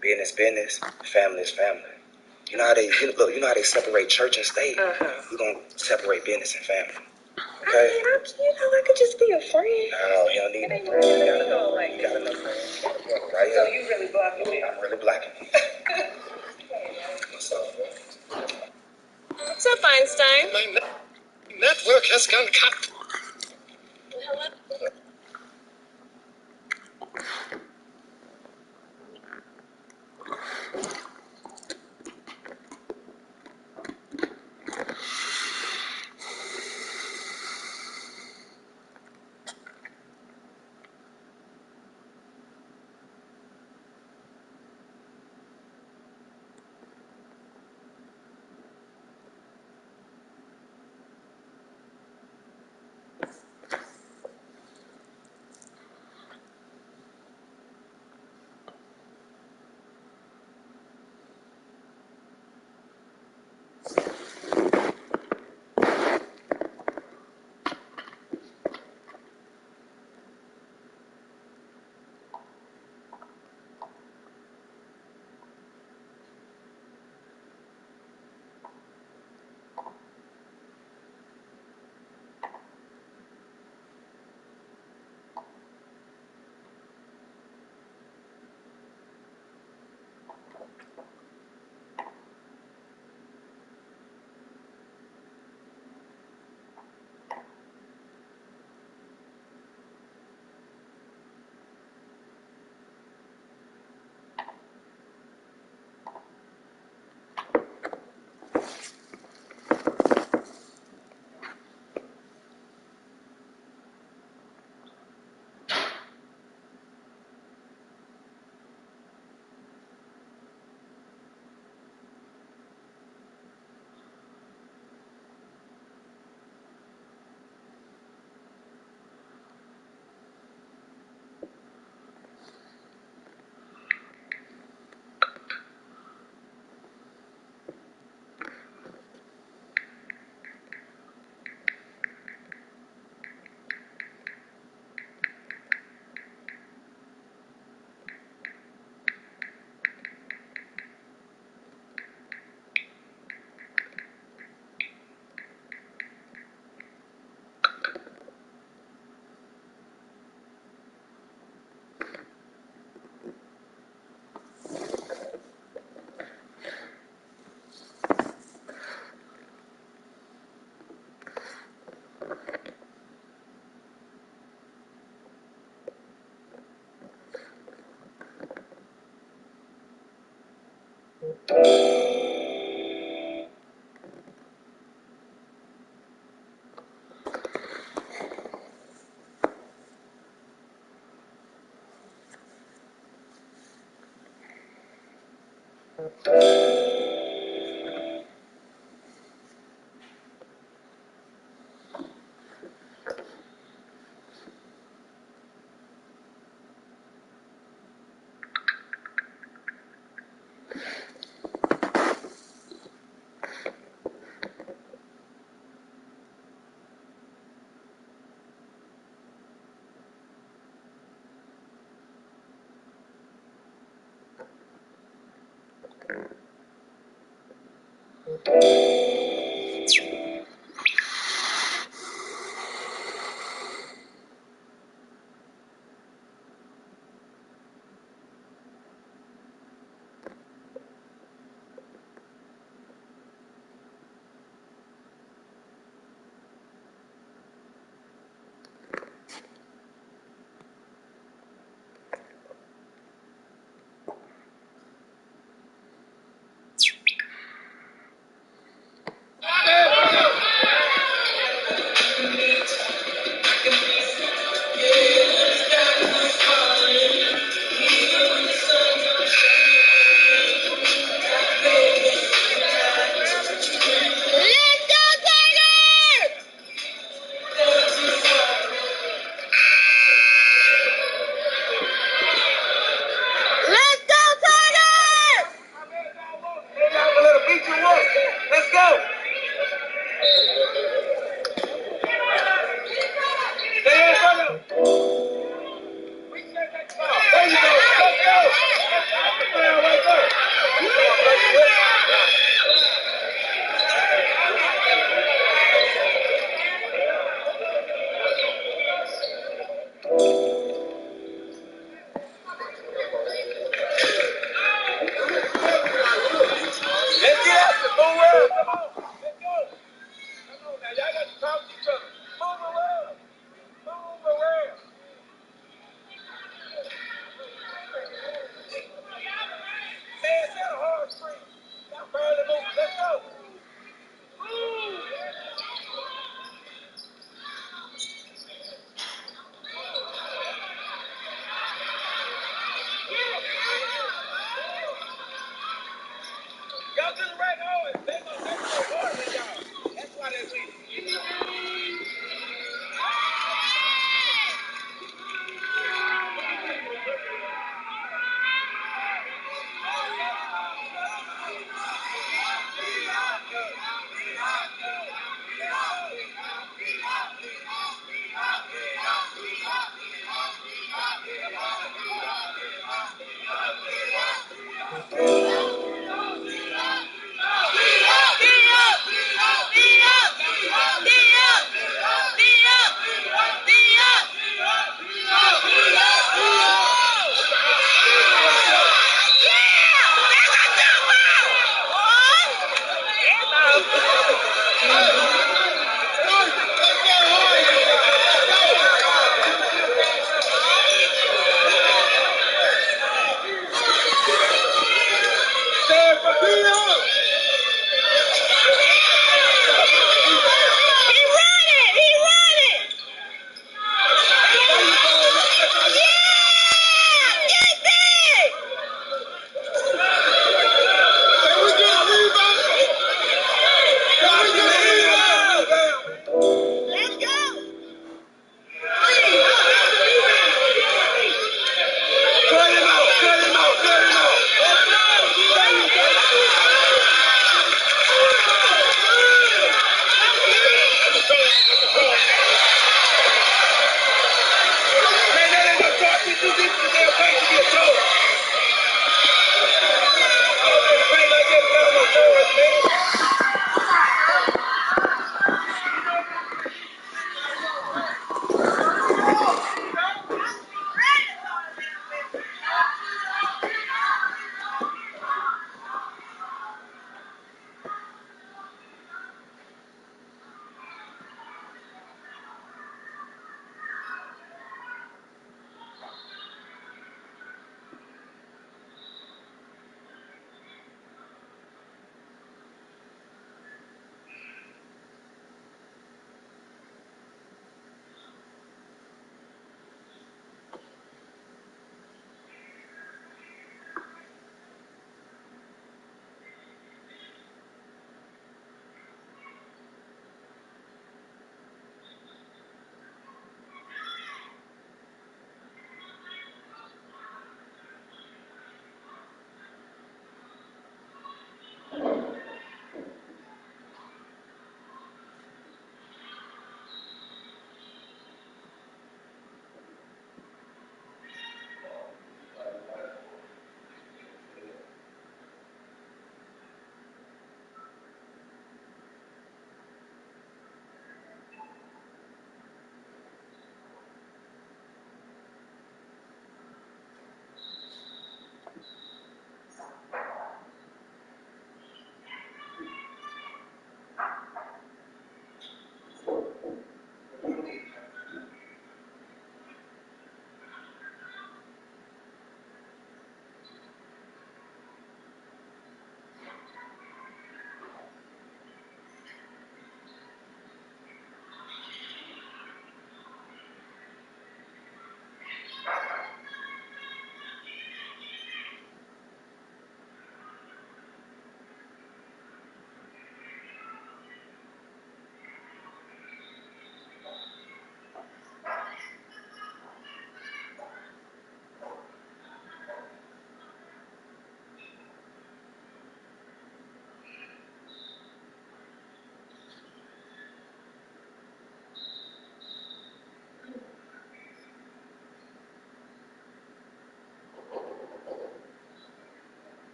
Business, family is family. You know how they separate church and state. We're gonna separate business and family. Okay? I could just be a friend. No, you don't need no friend. You got enough friends. Right so here. you really blocking me? I'm really blocking you. What's up, bro? What's up, Einstein? My network has gone cut. Hello?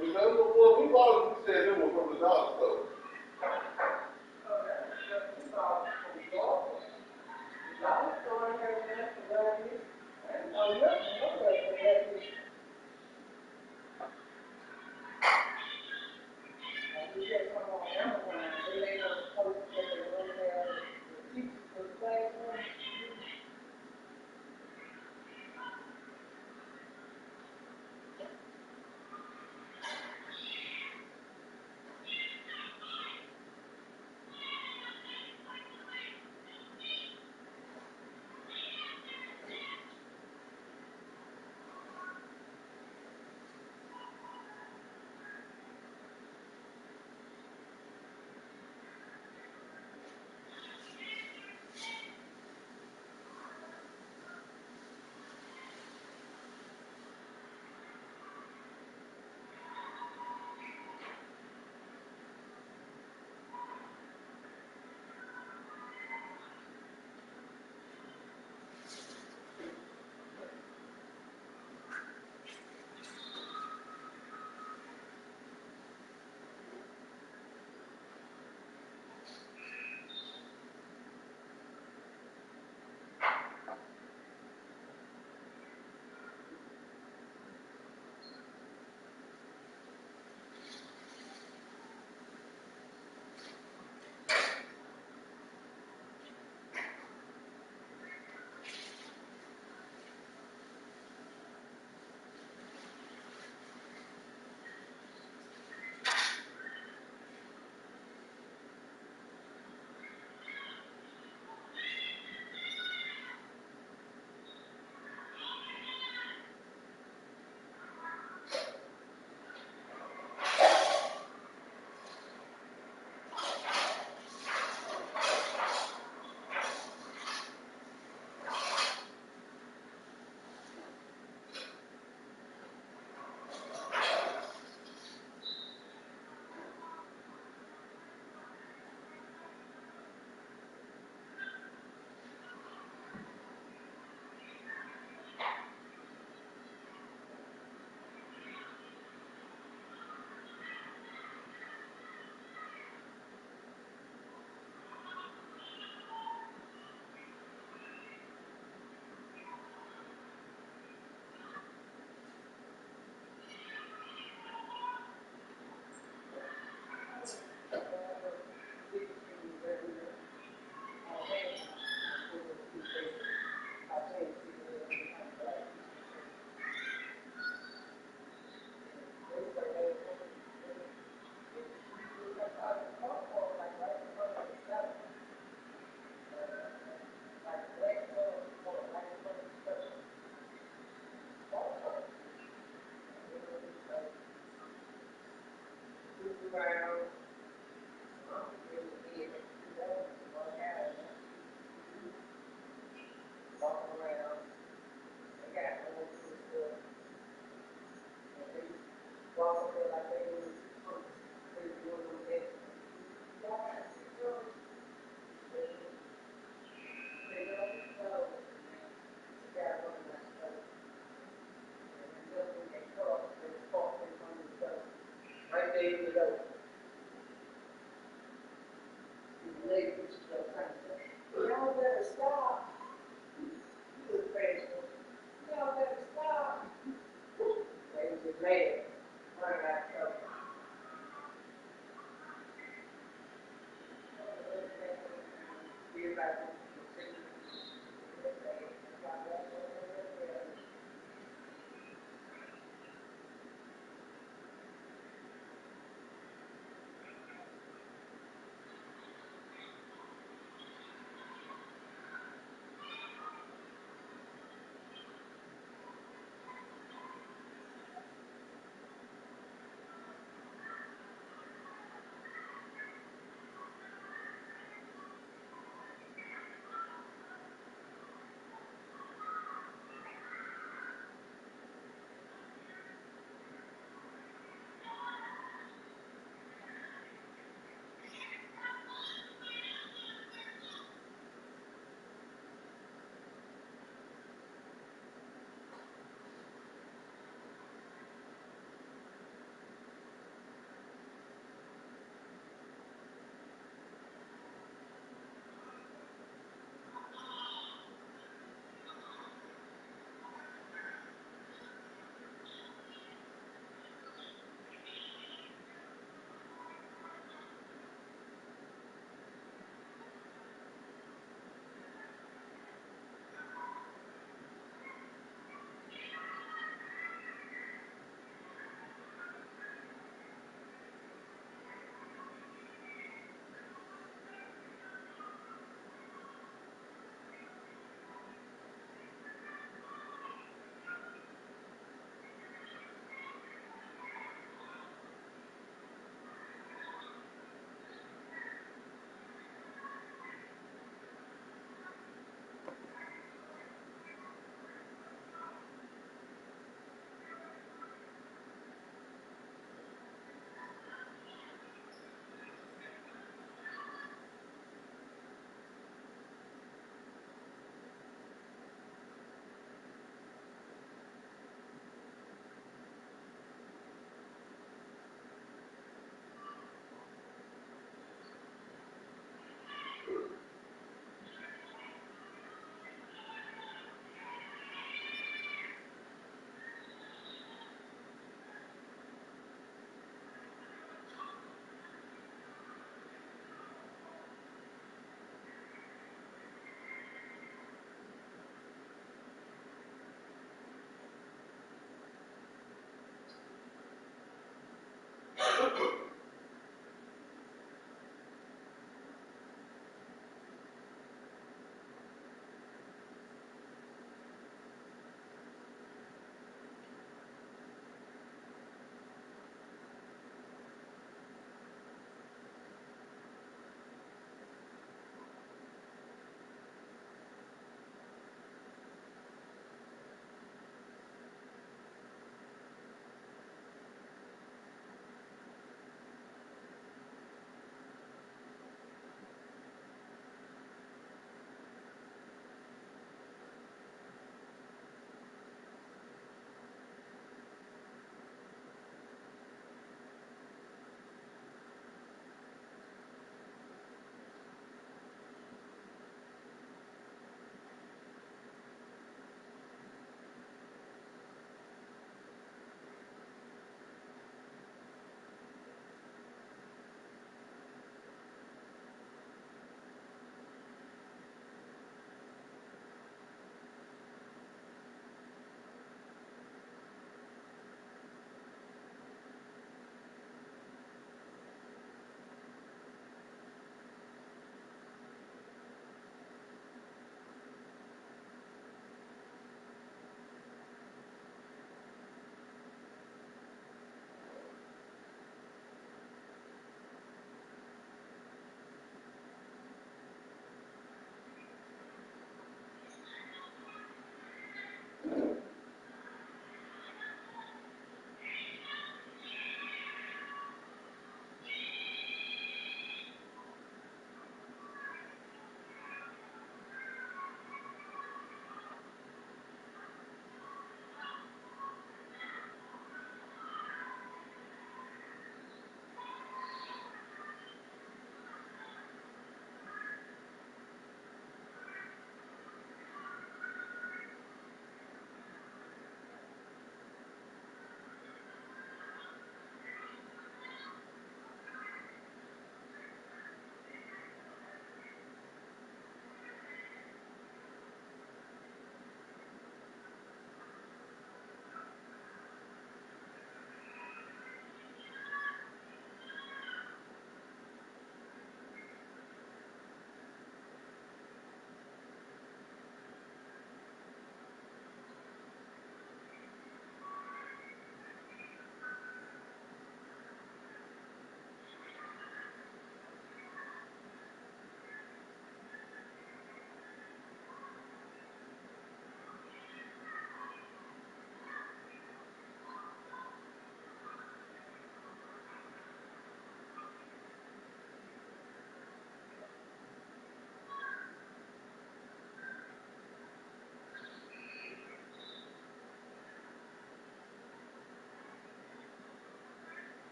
Remember, well, we probably said it was from the dog, though.